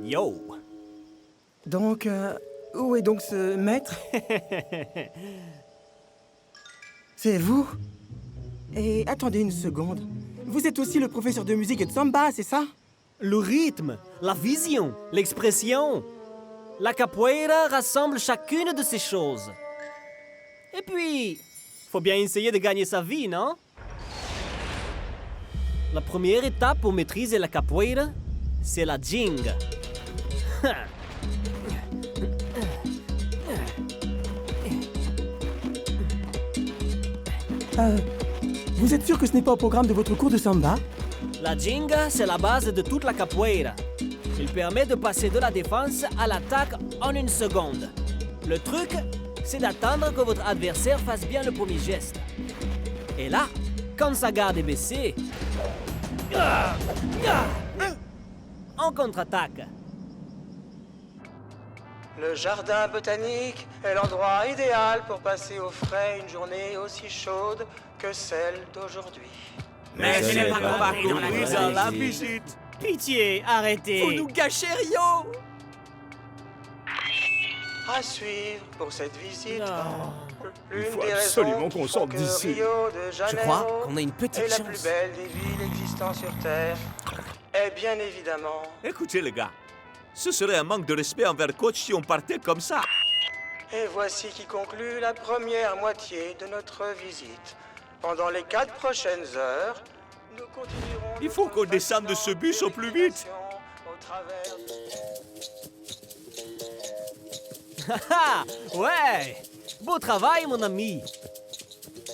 Yo. Donc, où est donc ce maître? C'est vous? Et attendez une seconde. Vous êtes aussi le professeur de musique et de samba, c'est ça? Le rythme, la vision, l'expression. La capoeira rassemble chacune de ces choses. Et puis, faut bien essayer de gagner sa vie, non? La première étape pour maîtriser la capoeira, c'est la jinga. Vous êtes sûr que ce n'est pas au programme de votre cours de samba? La jinga, c'est la base de toute la capoeira. Il permet de passer de la défense à l'attaque en une seconde. Le truc, c'est d'attendre que votre adversaire fasse bien le premier geste. Et là, quand sa garde est baissée, on contre-attaque. Le jardin botanique est l'endroit idéal pour passer au frais une journée aussi chaude que celle d'aujourd'hui. Mais ce n'est pas qu'on va courir dans la visite. Pitié, arrêtez. Vous nous gâchez Rio. À suivre pour cette visite, L'une faut des absolument raisons qu'on qui font sorte que d'ici. Rio de Je Janeiro crois qu'on a une petite est la chance. plus belle des villes existant sur Terre. Et bien évidemment... Écoutez, les gars, ce serait un manque de respect envers coach si on partait comme ça. Et voici qui conclut la première moitié de notre visite. Pendant les 4 prochaines heures, nous continuerons... Il faut qu'on descende de ce bus au plus vite. au travers... Haha, ouais! Beau travail, mon ami!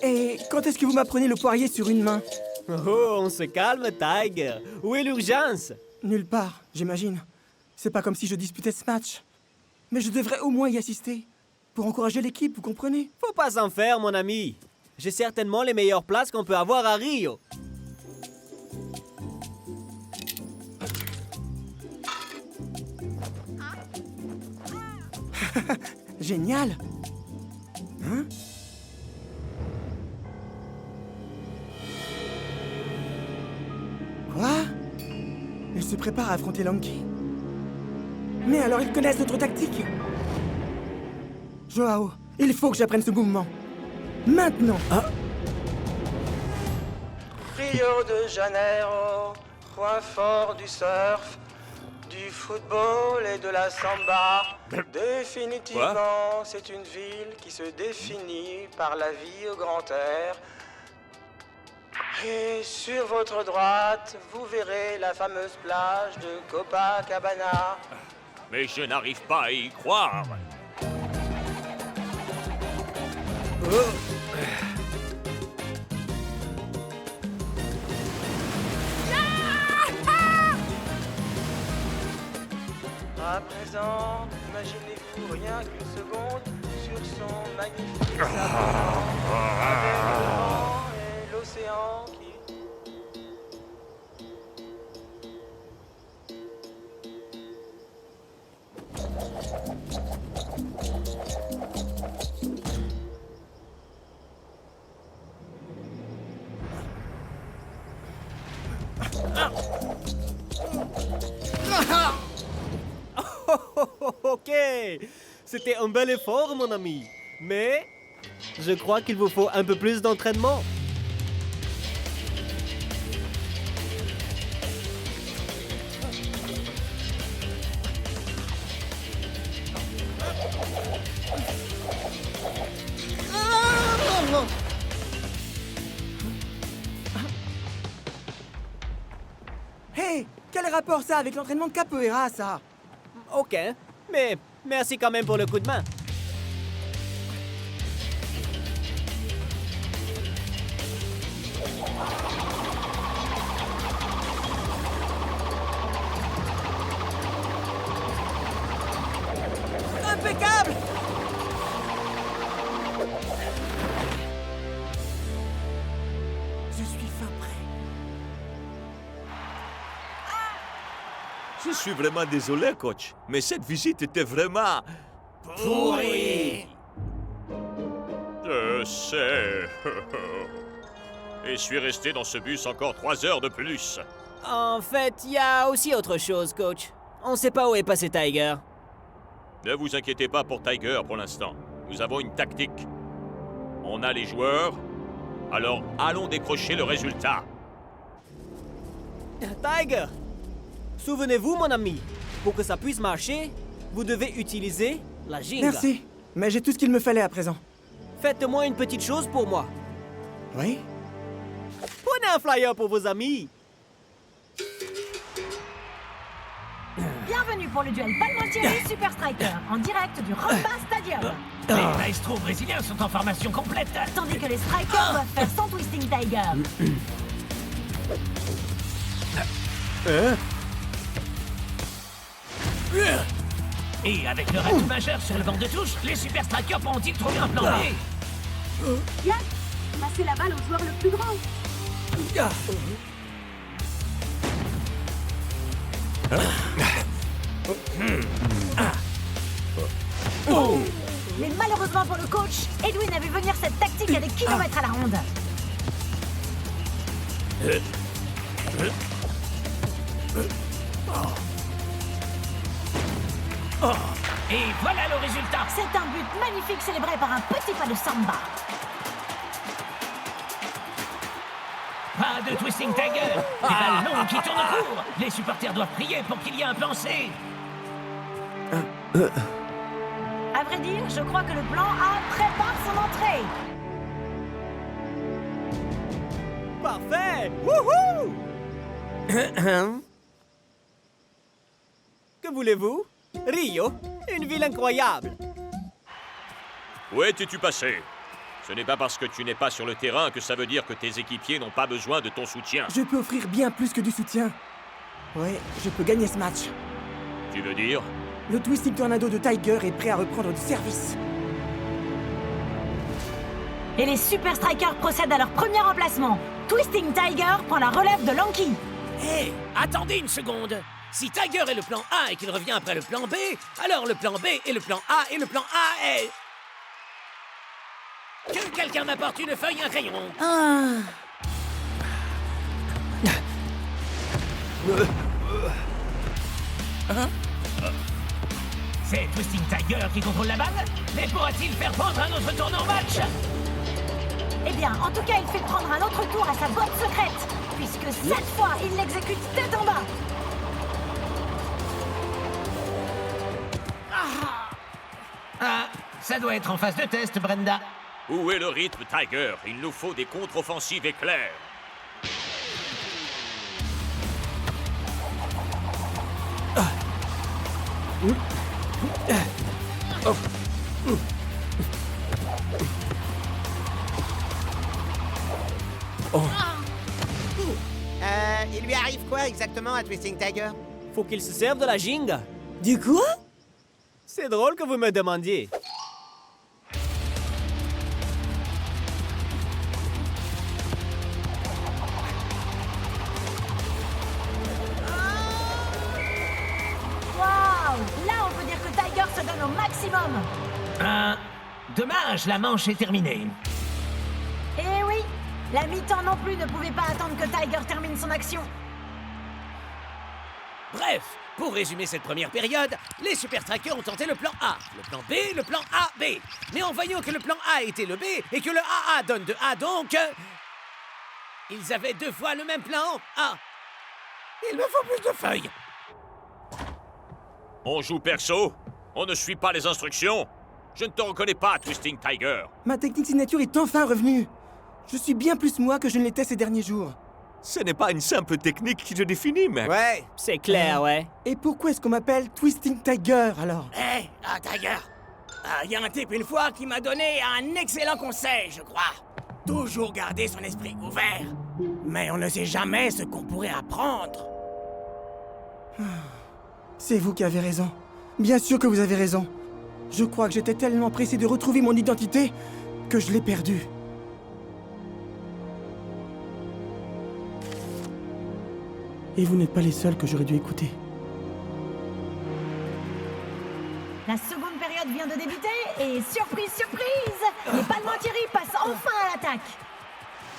Et quand est-ce que vous m'apprenez le poirier sur une main? Oh, on se calme, Tiger. Où est l'urgence? Nulle part, j'imagine. C'est pas comme si je disputais ce match. Mais je devrais au moins y assister. Pour encourager l'équipe, vous comprenez? Faut pas s'en faire, mon ami. J'ai certainement les meilleures places qu'on peut avoir à Rio. Génial! Hein? Quoi? Ils se préparent à affronter Lanky? Mais alors ils connaissent notre tactique! Joao, il faut que j'apprenne ce mouvement. Maintenant! Rio de Janeiro, point fort du surf, du football et de la samba. Définitivement, c'est une ville qui se définit par la vie au grand air. Et sur votre droite, vous verrez la fameuse plage de Copacabana. Mais je n'arrive pas à y croire. À présent, imaginez-vous rien qu'une seconde sur son magnifique sable avec le vent et l'océan qui... Ok, c'était un bel effort, mon ami. Mais je crois qu'il vous faut un peu plus d'entraînement. Hey, quel rapport ça avec l'entraînement de capoeira, ça? Ok, mais merci quand même pour le coup de main. Impeccable! Je suis fin prêt. Je suis vraiment désolé, coach, mais cette visite était vraiment... Pourri! Je sais. Et suis resté dans ce bus encore 3 heures de plus. En fait, il y a aussi autre chose, coach. On sait pas où est passé Tiger. Ne vous inquiétez pas pour Tiger pour l'instant. Nous avons une tactique. On a les joueurs, alors allons décrocher le résultat. Tiger! Souvenez-vous, mon ami, pour que ça puisse marcher, vous devez utiliser la ginga. Merci, mais j'ai tout ce qu'il me fallait à présent. Faites-moi une petite chose pour moi. Oui? Prenez un flyer pour vos amis. Bienvenue pour le duel Palmo-Thierry Super Striker, en direct du Ramba Stadium. Les maestros brésiliens sont en formation complète. Tandis que les Strikers doivent faire sans Twisting Tiger. Et avec le ratout majeur sur le banc de touche, les Super Strikers pourront-ils trouver un plan B? Yann, passez la balle au joueur le plus grand. Mais malheureusement pour le coach, Edwin a vu venir cette tactique à des kilomètres à la ronde. Oh, et voilà le résultat. C'est un but magnifique célébré par un petit pas de samba. Pas de Twisting Tiger. Des balles longues qui tournent court. Les supporters doivent prier pour qu'il y ait un plan C. À vrai dire, je crois que le plan A prépare son entrée. Parfait! Wouhou! Que voulez-vous? Rio, une ville incroyable. Où es-tu passé? Ce n'est pas parce que tu n'es pas sur le terrain que ça veut dire que tes équipiers n'ont pas besoin de ton soutien. Je peux offrir bien plus que du soutien. Ouais, je peux gagner ce match. Tu veux dire? Le Twisting Tornado de Tiger est prêt à reprendre du service. Et les Super Strikers procèdent à leur premier remplacement. Twisting Tiger prend la relève de Lanky. Hé, attendez une seconde. Si Tiger est le plan A et qu'il revient après le plan B, alors le plan B est le plan A et le plan A est... Que quelqu'un m'apporte une feuille et un crayon. C'est Twisting Tiger qui contrôle la balle, mais pourra-t-il faire prendre un autre tournant au match? Eh bien, en tout cas, il fait prendre un autre tour à sa boîte secrète, puisque cette fois, il l'exécute tête en bas. Ah, ça doit être en phase de test, Brenda. Où est le rythme, Tiger? Il nous faut des contre-offensives éclairs. Il lui arrive quoi exactement à Twisting Tiger? Faut qu'il se serve de la Ginga. Du quoi? C'est drôle que vous me demandiez. Waouh! Là, on peut dire que Tiger se donne au maximum. Dommage, la manche est terminée. Eh oui, la mi-temps non plus ne pouvait pas attendre que Tiger termine son action. Bref, pour résumer cette première période, les Super Strikers ont tenté le plan A, le plan B, le plan A, B. Mais en voyant que le plan A était le B et que le AA donne de A donc... ils avaient 2 fois le même plan A. Il me faut plus de feuilles. On joue perso? On ne suit pas les instructions? Je ne te reconnais pas, Twisting Tiger. Ma technique signature est enfin revenue. Je suis bien plus moi que je ne l'étais ces derniers jours. Ce n'est pas une simple technique qui te définit, mec. Ouais, c'est clair, ouais. Et pourquoi est-ce qu'on m'appelle Twisting Tiger, alors? Hé, Tiger. Il y a un type une fois qui m'a donné un excellent conseil, je crois. Toujours garder son esprit ouvert. Mais on ne sait jamais ce qu'on pourrait apprendre. C'est vous qui avez raison. Bien sûr que vous avez raison. Je crois que j'étais tellement pressé de retrouver mon identité que je l'ai perdue. Et vous n'êtes pas les seuls que j'aurais dû écouter. La seconde période vient de débuter et surprise, surprise! Les Palmentieri passent enfin à l'attaque.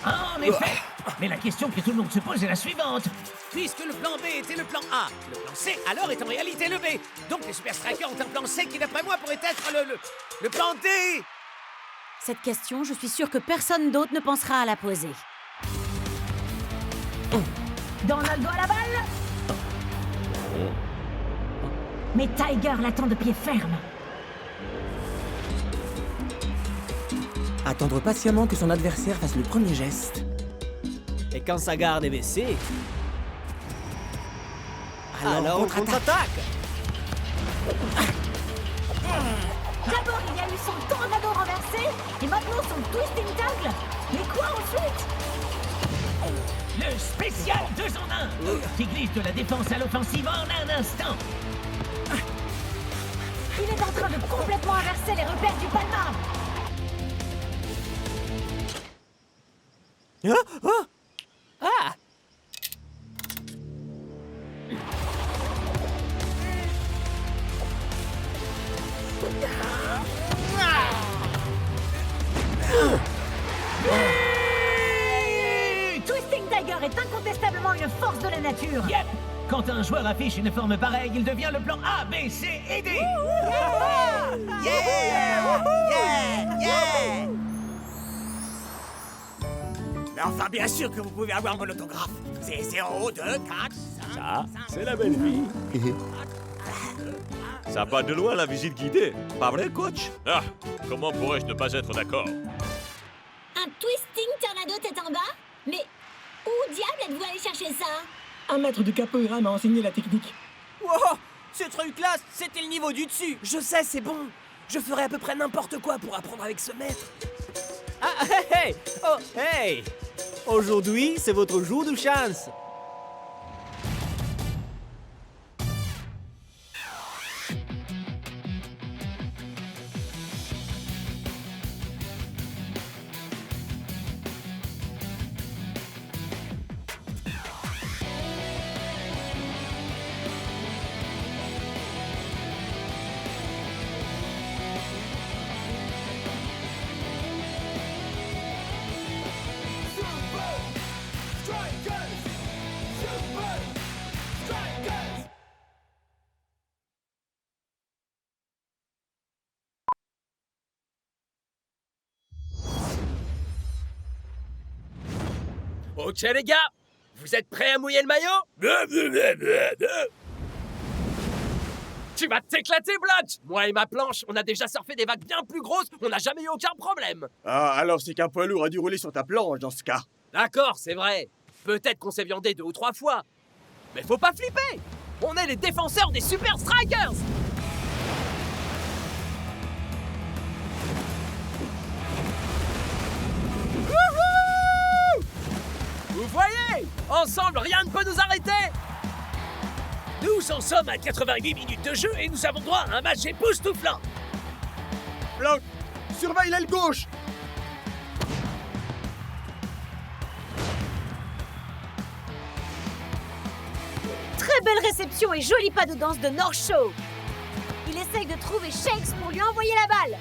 En effet. Mais la question que tout le monde se pose est la suivante. Puisque le plan B était le plan A, le plan C alors est en réalité le B. Donc les Super Strikers ont un plan C qui d'après moi pourrait être le plan D. Cette question, je suis sûre que personne d'autre ne pensera à la poser. Donald doit la balle. Mais Tiger l'attend de pied ferme. Attendre patiemment que son adversaire fasse le premier geste. Et quand sa garde est baissée... Alors on contre-attaque. D'abord, il y a eu son tornado renversé et maintenant son twisting tackle. Mais quoi ensuite? Le spécial 2 en 1 qui glisse de la défense à l'offensive en un instant. Il est en train de complètement inverser les repères du Palma. Ah! Twisting Tiger est incontestablement une force de la nature. Yep. Quand un joueur affiche une forme pareille, il devient le plan A, B, C et D. Mais enfin, bien sûr que vous pouvez avoir mon autographe. C'est 0, 2, 4, 5... Ça, c'est la belle vie. Ça part de loin la visite guidée. Pas vrai, coach? Ah, comment pourrais-je ne pas être d'accord? Un twisting tornado tête en bas? Mais où diable êtes-vous allé chercher ça? Un maître de capoeira m'a enseigné la technique. Wow, ce truc-là, c'était le niveau du dessus. Je sais, c'est bon. Je ferais à peu près n'importe quoi pour apprendre avec ce maître. Ah, hey, hey! Oh, hey! Aujourd'hui, c'est votre jour de chance. Ok les gars, vous êtes prêts à mouiller le maillot? Tu vas t'éclater, Blood! Moi et ma planche, on a déjà surfé des vagues bien plus grosses, on n'a jamais eu aucun problème! Ah, alors c'est qu'un poids lourd a dû rouler sur ta planche dans ce cas. D'accord, c'est vrai. Peut-être qu'on s'est viandé 2 ou 3 fois. Mais faut pas flipper! On est les défenseurs des Super Strikers! Wouhou! Vous voyez? Ensemble, rien ne peut nous arrêter! Nous en sommes à 88 minutes de jeu et nous avons droit à un match époustouflant. Blanc, surveille l'aile gauche. Très belle réception et joli pas de danse de North Show. Il essaye de trouver Shakes pour lui envoyer la balle.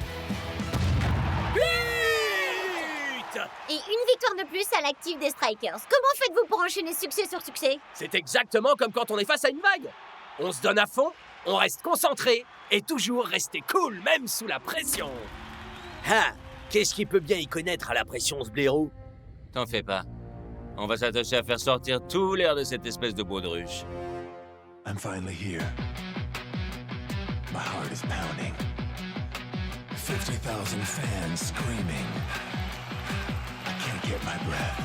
Et une victoire de plus à l'actif des Strikers. Comment faites-vous pour enchaîner succès sur succès? C'est exactement comme quand on est face à une vague. On se donne à fond, on reste concentré et toujours rester cool, même sous la pression. Ah, qu'est-ce qui peut bien y connaître à la pression, ce blaireau? T'en fais pas. On va s'attacher à faire sortir tout l'air de cette espèce de baudruche. I'm finally here. My heart is pounding. 50,000 fans screaming. I can't get my breath.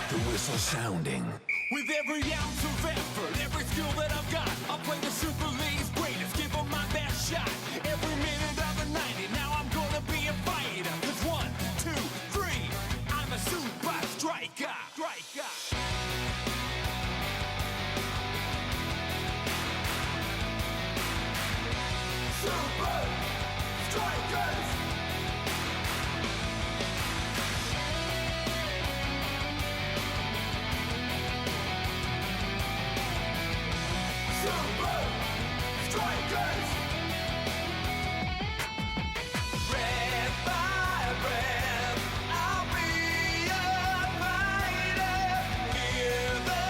The whistle sounding. With every ounce of effort, every skill that I've got, I'll play the Super League's greatest, give them my best shot. Every minute of the 90, now I'm gonna be a fighter. 'Cause 1, 2, 3, I'm a super striker. Super Strikers! Super Strikers! Red by red, I'll be a fighter. Hear the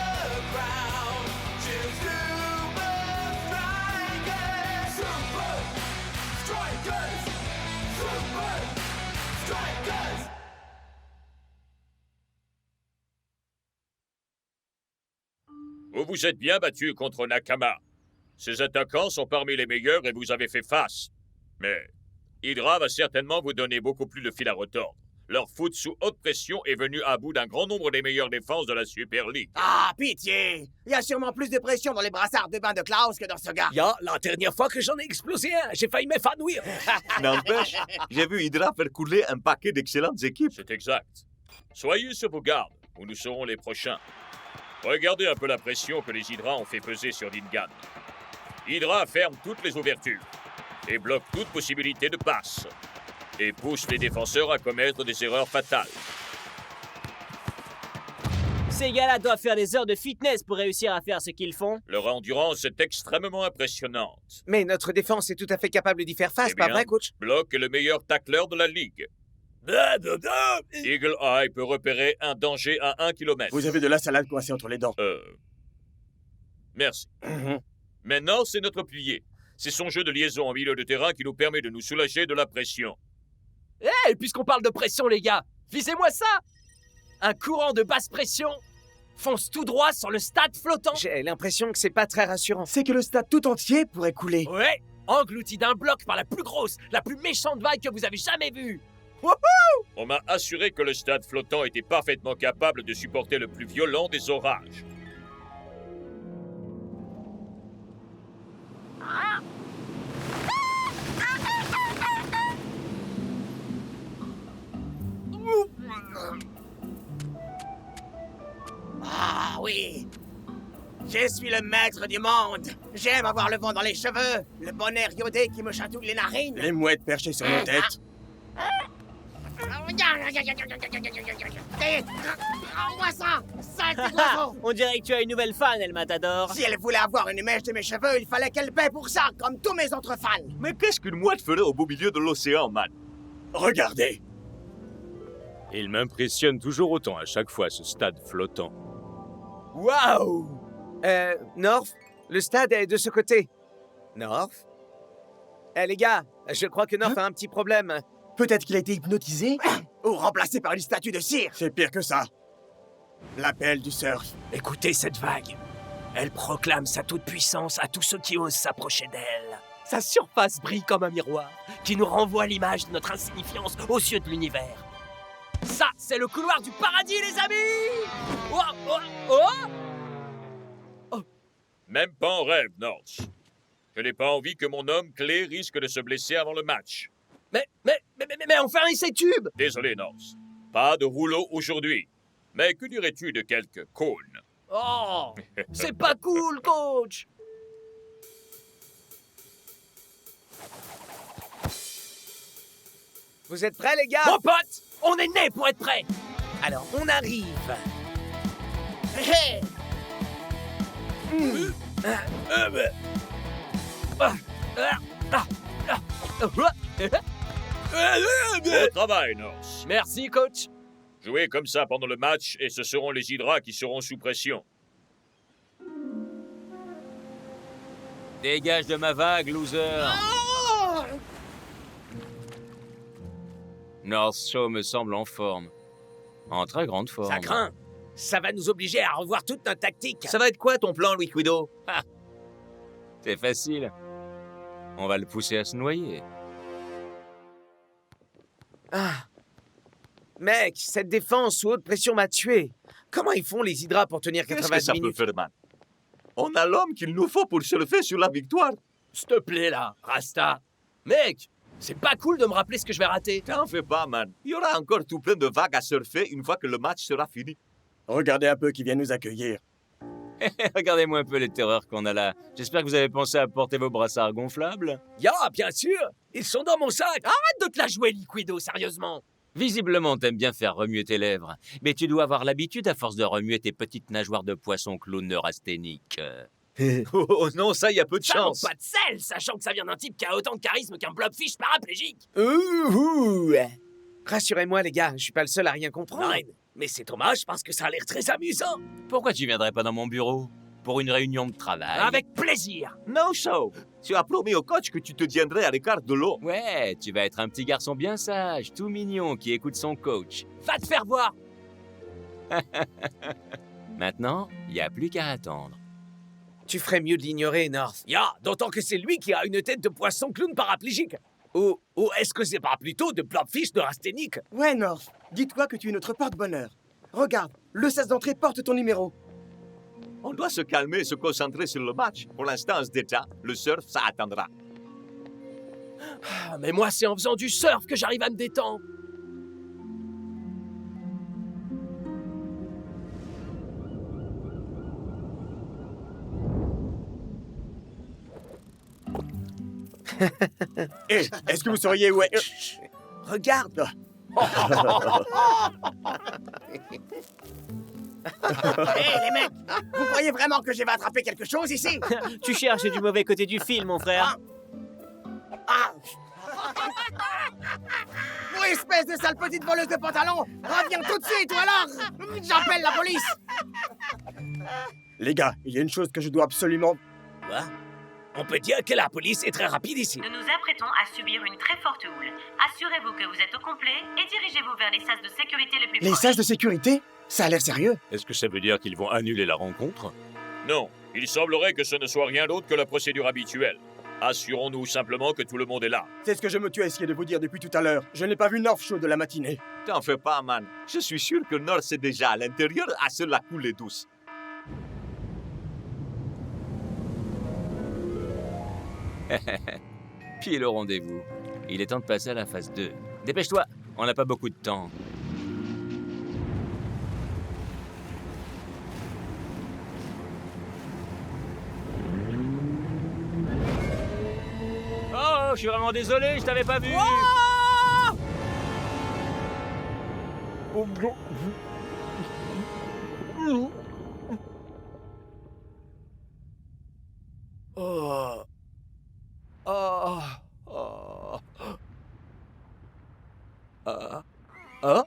crowd, cheer Super Strikers! Super Strikers! Super Strikers! Vous vous êtes bien battu contre Nakama. Ses attaquants sont parmi les meilleurs et vous avez fait face. Mais Hydra va certainement vous donner beaucoup plus de fil à retordre. Leur foot sous haute pression est venu à bout d'un grand nombre des meilleures défenses de la Super League. Ah, pitié! Il y a sûrement plus de pression dans les brassards de bain de Klaus que dans ce gars. La dernière fois que j'en ai explosé un, j'ai failli m'évanouir. N'empêche, j'ai vu Hydra faire couler un paquet d'excellentes équipes. C'est exact. Soyez sur vos gardes, ou nous serons les prochains. Regardez un peu la pression que les Hydra ont fait peser sur Dingan. Hydra ferme toutes les ouvertures et bloque toute possibilité de passe et pousse les défenseurs à commettre des erreurs fatales. Ces gars-là doivent faire des heures de fitness pour réussir à faire ce qu'ils font. Leur endurance est extrêmement impressionnante. Mais notre défense est tout à fait capable d'y faire face, Eh pas bien, vrai, coach? Block est le meilleur tacleur de la ligue. Eagle Eye peut repérer un danger à 1 km. Vous avez de la salade coincée entre les dents. Merci. Maintenant, c'est notre pilier. C'est son jeu de liaison en milieu de terrain qui nous permet de nous soulager de la pression. Puisqu'on parle de pression, les gars, visez-moi ça! Un courant de basse pression fonce tout droit sur le stade flottant. J'ai l'impression que c'est pas très rassurant. C'est que le stade tout entier pourrait couler. Ouais, englouti d'un bloc par la plus grosse, la plus méchante vague que vous avez jamais vue. On m'a assuré que le stade flottant était parfaitement capable de supporter le plus violent des orages. Ah oui! Je suis le maître du monde! J'aime avoir le vent dans les cheveux, le bon air iodé qui me chatouille les narines! Les mouettes perchées sur nos têtes. Rends-moi ça! Sale petit oiseau! On dirait que tu as une nouvelle fan, El Matador. Si elle voulait avoir une mèche de mes cheveux, il fallait qu'elle paie pour ça, comme tous mes autres fans! Mais qu'est-ce qu'une mouette ferait au beau milieu de l'océan, man? Regardez! Il m'impressionne toujours autant à chaque fois, ce stade flottant. Waouh! North, le stade est de ce côté. North? Les gars, je crois que North a un petit problème. Peut-être qu'il a été hypnotisé? Ou remplacé par une statue de cire! C'est pire que ça. L'appel du surf. Écoutez cette vague. Elle proclame sa toute-puissance à tous ceux qui osent s'approcher d'elle. Sa surface brille comme un miroir qui nous renvoie l'image de notre insignifiance aux yeux de l'univers. Ça, c'est le couloir du paradis, les amis! Oh, oh, oh! Même pas en rêve, North. Je n'ai pas envie que mon homme clé risque de se blesser avant le match. Mais on fait un essai tube! Désolé, North. Pas de rouleau aujourd'hui. Mais que dirais-tu de quelques cônes? Oh! C'est pas cool, coach! Vous êtes prêts, les gars? Mon pote! On est né pour être prêts! Alors, on arrive. Hé! Bon travail, North. Merci, coach. Jouez comme ça pendant le match et ce seront les Hydras qui seront sous pression. Dégage de ma vague, loser. North Shaw me semble en forme. En très grande forme. Ça craint. Ça va nous obliger à revoir toute notre tactique. Ça va être quoi ton plan, Liquido? C'est facile. On va le pousser à se noyer. Ah. Mec, cette défense sous haute pression m'a tué. Comment ils font les Hydras pour tenir 90 Qu'est-ce que ça minutes? peut faire, man? On a l'homme qu'il nous faut pour surfer sur la victoire. S'il te plaît, là, Rasta. Mec, c'est pas cool de me rappeler ce que je vais rater. T'en fais pas, man. Il y aura encore tout plein de vagues à surfer une fois que le match sera fini. Regardez un peu qui vient nous accueillir. Regardez-moi un peu les terreurs qu'on a là. J'espère que vous avez pensé à porter vos brassards gonflables. Bien sûr. Ils sont dans mon sac. Arrête de te la jouer, Liquido, sérieusement. Visiblement, t'aimes bien faire remuer tes lèvres. Mais tu dois avoir l'habitude à force de remuer tes petites nageoires de poisson clown neurasthénique. Oh non, ça, y a peu de Ça chance. manque pas de sel, sachant que ça vient d'un type qui a autant de charisme qu'un blobfish paraplégique. Rassurez-moi, les gars, je suis pas le seul à rien comprendre. Non, mais c'est dommage parce que ça a l'air très amusant. Pourquoi tu viendrais pas dans mon bureau? Pour une réunion de travail? Avec plaisir. No show. Tu as promis au coach que tu te tiendrais à l'écart de l'eau. Ouais, tu vas être un petit garçon bien sage, tout mignon, qui écoute son coach. Va te faire voir. Maintenant, y a plus qu'à attendre. Tu ferais mieux de l'ignorer, North. D'autant que c'est lui qui a une tête de poisson clown paraplégique. Ou est-ce que c'est pas plutôt de blobfish neurasthénique? Ouais, North. Dis-toi que tu es notre porte-bonheur. Regarde, le sas d'entrée porte ton numéro. On doit se calmer et se concentrer sur le match. Pour l'instant, déjà, le surf, ça attendra. Mais moi, c'est en faisant du surf que j'arrive à me détendre. Est-ce que vous sauriez où est... Regarde. Hé, les mecs, vous croyez vraiment que je vais attraper quelque chose ici? Tu cherches du mauvais côté du fil, mon frère. Vous, espèce de sale petite voleuse de pantalon, reviens tout de suite ou alors j'appelle la police. Les gars, il y a une chose que je dois absolument... Quoi? On peut dire que la police est très rapide ici. Nous nous apprêtons à subir une très forte houle. Assurez-vous que vous êtes au complet et dirigez-vous vers les sas de sécurité les plus Les proches. sas de sécurité? Ça a l'air sérieux. Est-ce que ça veut dire qu'ils vont annuler la rencontre? Non, il semblerait que ce ne soit rien d'autre que la procédure habituelle. Assurons-nous simplement que tout le monde est là. C'est ce que je me tue à essayer de vous dire depuis tout à l'heure. Je n'ai pas vu North Show de la matinée. T'en fais pas, man. Je suis sûr que North est déjà à l'intérieur à se la couler douce. Puis le rendez-vous. Il est temps de passer à la phase 2. Dépêche-toi, on n'a pas beaucoup de temps. Oh, je suis vraiment désolé, je t'avais pas vu. Oh. Oh. Oh. Oh.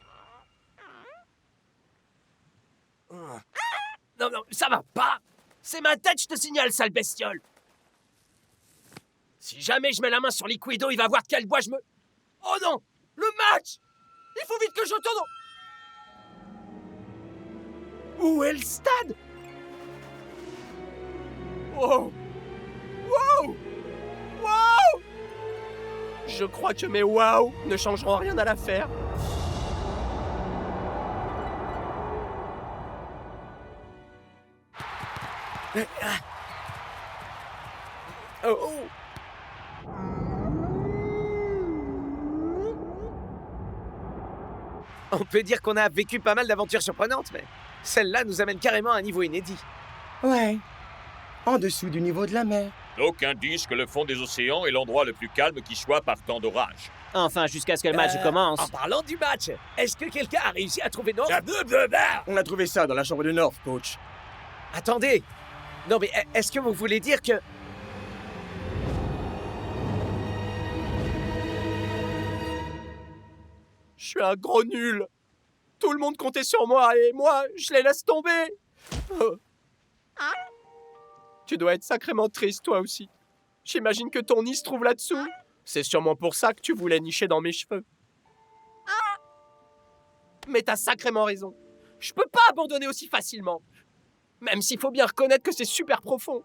Non, non, ça va pas. C'est ma tête, je te signale, sale bestiole. Si jamais je mets la main sur Liquido, il va voir de quel bois je me... Oh non! Le match! Il faut vite que je tourne... Où est le stade? Wow! Wow! Wow! Je crois que mes wow ne changeront rien à l'affaire. Oh, oh. On peut dire qu'on a vécu pas mal d'aventures surprenantes, mais celle-là nous amène carrément à un niveau inédit. Ouais. En dessous du niveau de la mer. D'aucuns disent que le fond des océans est l'endroit le plus calme qui soit par temps d'orage. Enfin, jusqu'à ce que le match commence. En parlant du match, est-ce que quelqu'un a réussi à trouver North? On a trouvé ça dans la chambre de North, coach. Attendez. Non mais est-ce que vous voulez dire que... Je suis un gros nul. Tout le monde comptait sur moi et moi, je les laisse tomber. Oh. Tu dois être sacrément triste, toi aussi. J'imagine que ton nid se trouve là-dessous. C'est sûrement pour ça que tu voulais nicher dans mes cheveux. Mais t'as sacrément raison. Je peux pas abandonner aussi facilement. Même s'il faut bien reconnaître que c'est super profond.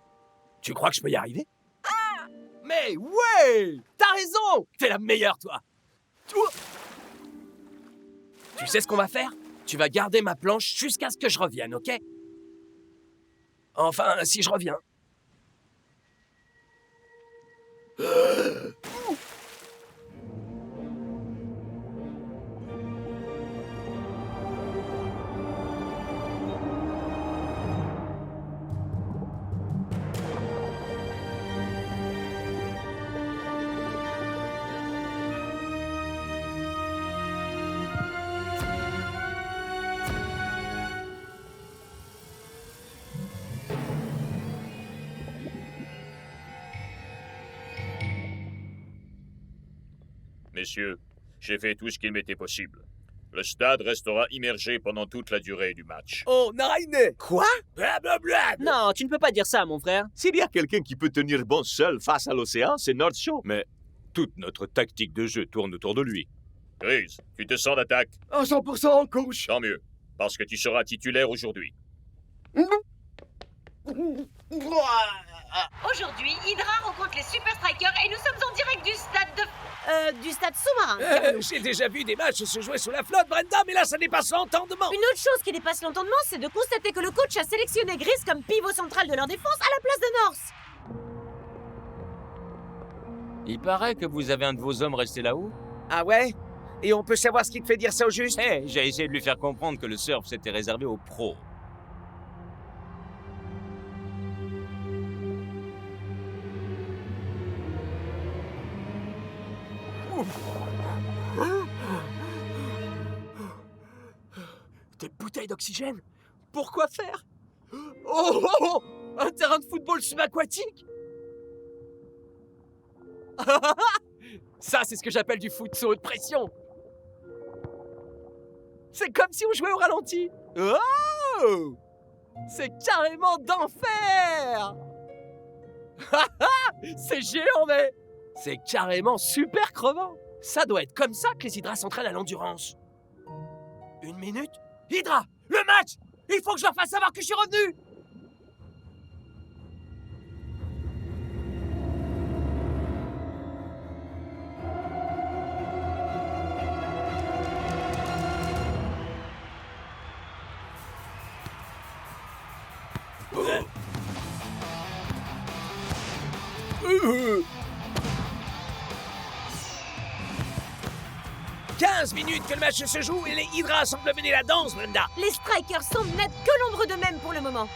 Tu crois que je peux y arriver? Mais ouais! T'as raison! T'es la meilleure, toi! Tu sais ce qu'on va faire? Tu vas garder ma planche jusqu'à ce que je revienne, ok? Enfin, si je reviens. Messieurs, j'ai fait tout ce qu'il m'était possible. Le stade restera immergé pendant toute la durée du match. Oh, Naraine! Quoi? Blablabla! Non, tu ne peux pas dire ça, mon frère. S'il y a quelqu'un qui peut tenir bon seul face à l'océan, c'est North Show. Mais toute notre tactique de jeu tourne autour de lui. Grise, tu te sens d'attaque? À 100%, coach. Tant mieux, parce que tu seras titulaire aujourd'hui. Aujourd'hui, Hydra rencontre les Super Strikers et nous sommes en direct du stade de... du stade sous-marin. J'ai déjà vu des matchs se jouer sous la flotte, Brenda, mais là, ça dépasse l'entendement. Une autre chose qui dépasse l'entendement, c'est de constater que le coach a sélectionné Grise comme pivot central de leur défense à la place de North. Il paraît que vous avez un de vos hommes resté là-haut. Ah ouais? Et on peut savoir ce qui te fait dire ça au juste? J'ai essayé de lui faire comprendre que le surf c'était réservé aux pros. Des bouteilles d'oxygène? Pourquoi faire? Oh, oh, oh, un terrain de football subaquatique? Ça, c'est ce que j'appelle du foot sous haute pression. C'est comme si on jouait au ralenti. Oh! C'est carrément d'enfer. C'est géant, mais c'est carrément super crevant. Ça doit être comme ça que les Hydras s'entraînent à l'endurance. 1 minute. Hydra, le match! Il faut que je leur fasse savoir que je suis revenu. « 15 minutes que le match se joue et les Hydras semblent mener la danse, Brenda. Les Strikers semblent n'être que l'ombre d'eux-mêmes pour le moment.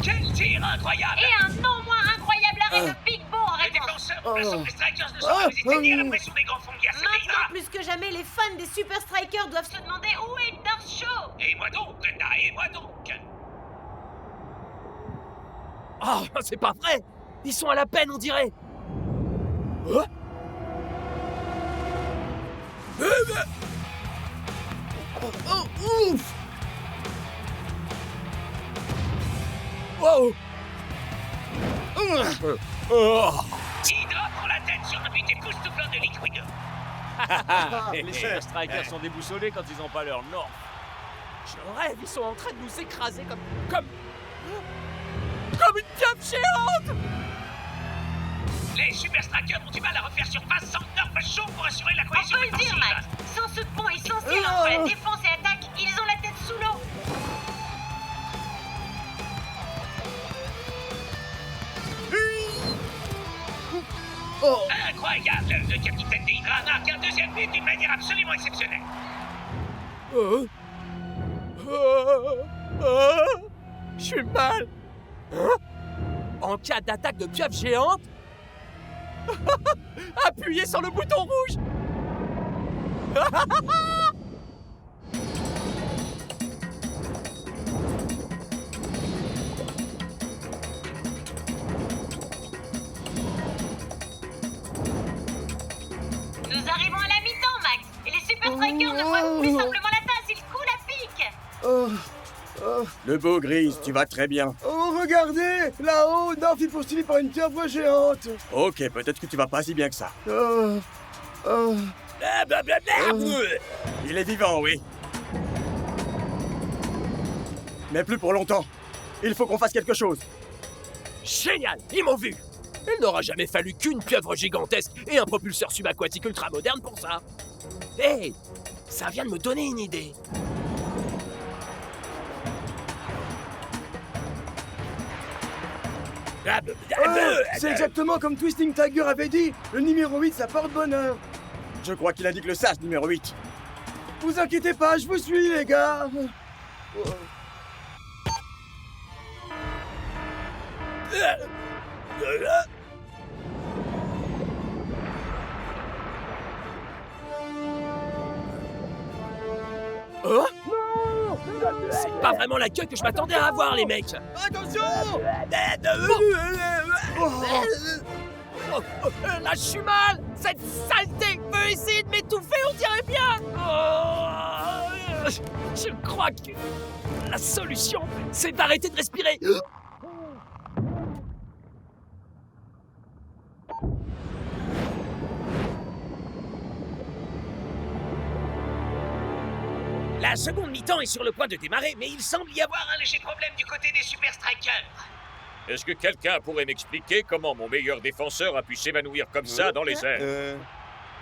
Quel tir incroyable! Et un non moins incroyable arrêt de Big Bo en Les réponse. défenseurs de la Super Strikers ne sont plus éteignés à la pression des grands fonds glaciers des Hydras. Maintenant, plus que jamais, les fans des Super Strikers doivent se demander où est Dark Show. Et moi donc, Brenda, et moi donc! Oh, c'est pas vrai. Ils sont à la peine, on dirait. Oh, ouf. Wow. Hydra prend la tête sur un but époustouflant de Liquid. Les Super Strikers sont déboussolés quand ils n'ont pas leur norme. Je rêve, ils sont en train de nous écraser comme une pieuvre géante. Les Super Strikers ont du mal à refaire surface sans nerf chaud pour assurer la cohésion On peut le dire, défensive. Max. Sans ce pont essentiel entre la défense et l'attaque, ils ont la tête sous l'eau. Incroyable! Le capitaine des Hydras marque un deuxième but d'une manière absolument exceptionnelle. Je suis mal. Hein? En cas d'attaque de pieuvre géante, appuyez sur le bouton rouge. Nous arrivons à la mi-temps, Max. Et les Super Strikers ne voient plus simplement la tasse, ils coulent à pic. Le beau Grise, tu vas très bien. Oh, regardez! Là-haut, North est poursuivi par une pieuvre géante. Ok, peut-être que tu vas pas si bien que ça. Il est vivant, oui. Mais plus pour longtemps. Il faut qu'on fasse quelque chose. Génial, ils m'ont vu. Il n'aura jamais fallu qu'une pieuvre gigantesque et un propulseur subaquatique ultra moderne pour ça. Hé, ça vient de me donner une idée. C'est exactement comme Twisting Tiger avait dit. Le numéro 8, ça porte bonheur. Je crois qu'il a dit que le sas numéro 8. Vous inquiétez pas, je vous suis, les gars. Oh, c'est pas vraiment l'accueil que je m'attendais à avoir, les mecs. Attention! Là, je suis mal. Cette saleté veut essayer de m'étouffer, on dirait bien. Je crois que la solution, c'est d'arrêter de respirer. La seconde mi-temps est sur le point de démarrer, mais il semble y avoir un léger problème du côté des Super Strikers. Est-ce que quelqu'un pourrait m'expliquer comment mon meilleur défenseur a pu s'évanouir comme ça dans les airs?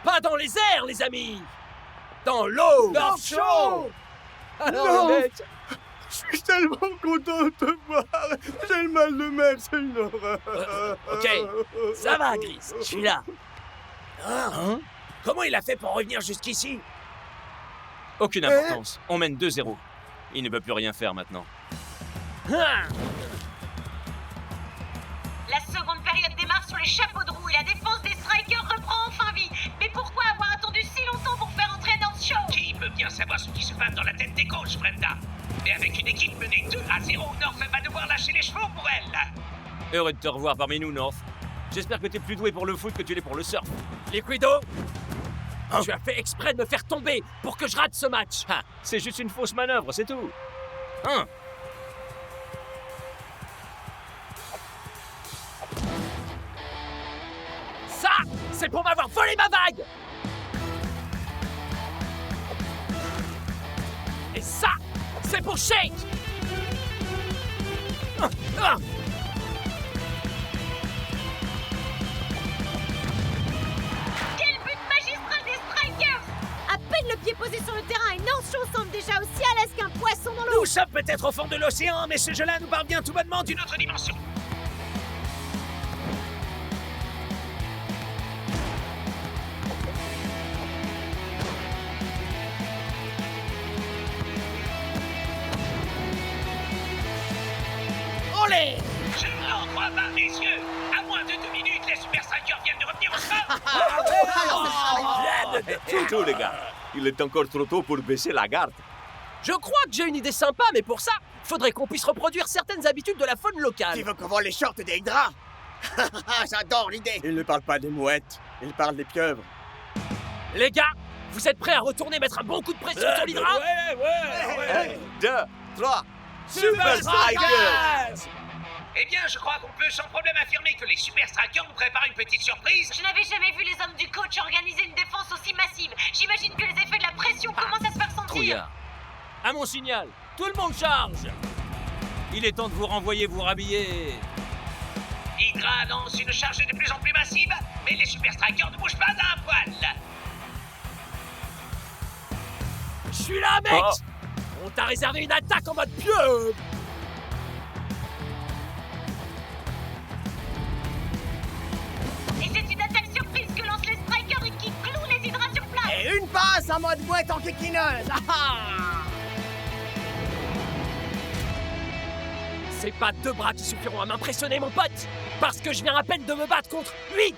Pas dans les airs, les amis. Dans l'eau. North Show. Alors, Non. les mecs, Je suis tellement content de te voir. J'ai le mal de mer, c'est une horreur. ok, ça va, Gris, je suis là. Hein? Comment il a fait pour revenir jusqu'ici? Aucune importance. On mène 2-0. Il ne peut plus rien faire maintenant. La seconde période démarre sur les chapeaux de roue et la défense des Strikers reprend enfin vie. Mais pourquoi avoir attendu si longtemps pour faire entrer North Show? Qui peut bien savoir ce qui se passe dans la tête des coachs, Brenda? Mais avec une équipe menée 2-0, North va devoir lâcher les chevaux pour elle. Heureux de te revoir parmi nous, North. J'espère que t'es plus doué pour le foot que tu l'es pour le surf. Liquido, tu as fait exprès de me faire tomber pour que je rate ce match. Ah, c'est juste une fausse manœuvre, c'est tout. Hein? Ça, c'est pour m'avoir volé ma vague. Et ça, c'est pour Shake. Quel but magistral des Strikers! À peine le pied posé sur le terrain et North Shore semble déjà aussi à l'aise qu'un poisson dans l'eau. Nous sommes peut-être au fond de l'océan, mais ce jeu-là nous parvient tout bonnement d'une autre dimension. Olé! Je n'en crois pas, messieurs. À moins de 2 minutes, les Super Strikers viennent de revenir au score. Tout, les gars. Il est encore trop tôt pour baisser la garde. Je crois que j'ai une idée sympa, mais pour ça, faudrait qu'on puisse reproduire certaines habitudes de la faune locale. Tu veux qu'on vole les shorts des Hydra? J'adore l'idée. Il ne parle pas des mouettes, il parle des pieuvres. Les gars, vous êtes prêts à retourner mettre un bon coup de pression sur l'Hydra? Ouais. 2, 3, Super Strikers! Eh bien, je crois qu'on peut sans problème affirmer que les Super Strikers nous préparent une petite surprise. Je n'avais jamais vu les hommes du coach organiser une défense aussi massive. J'imagine que les effets de la pression commencent à se faire sentir. Trouillard. À mon signal, tout le monde charge. Il est temps de vous renvoyer vous rhabiller. Hydra lance une charge de plus en plus massive, mais les Super Strikers ne bougent pas d'un poil. Je suis là, mec! On t'a réservé une attaque en mode pieuvre! Et c'est une attaque surprise que lancent les Strikers et qui cloue les Hydras sur place. Et une passe en mode mouette en kékineuse. C'est pas 2 bras qui suffiront à m'impressionner, mon pote! Parce que je viens à peine de me battre contre 8!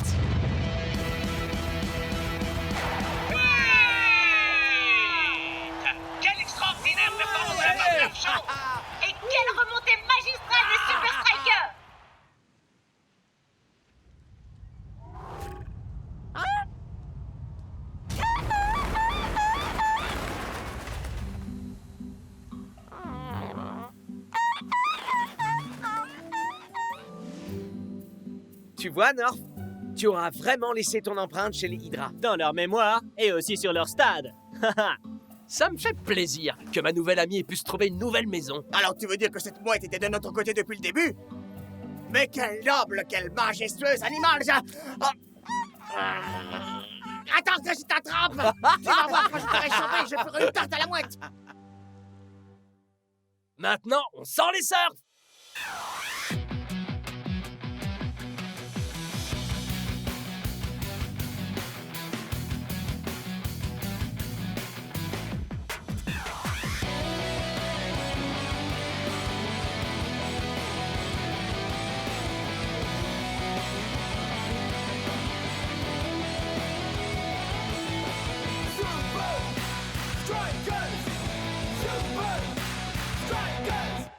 Quelle extraordinaire performance de la part de leur show. Et quelle remontée magistrale des Super Strikers! Tu vois, North? Tu auras vraiment laissé ton empreinte chez les Hydra. Dans leur mémoire et aussi sur leur stade. Ça me fait plaisir que ma nouvelle amie ait pu se trouver une nouvelle maison. Alors tu veux dire que cette mouette était de notre côté depuis le début? Mais quel noble, quel majestueux animal, Attends que je t'attrape. Tu vas voir quand je t'aurai chopé, je ferai une tarte à la mouette. Maintenant, on sort les surfs! Super Strikers! Super Strikers!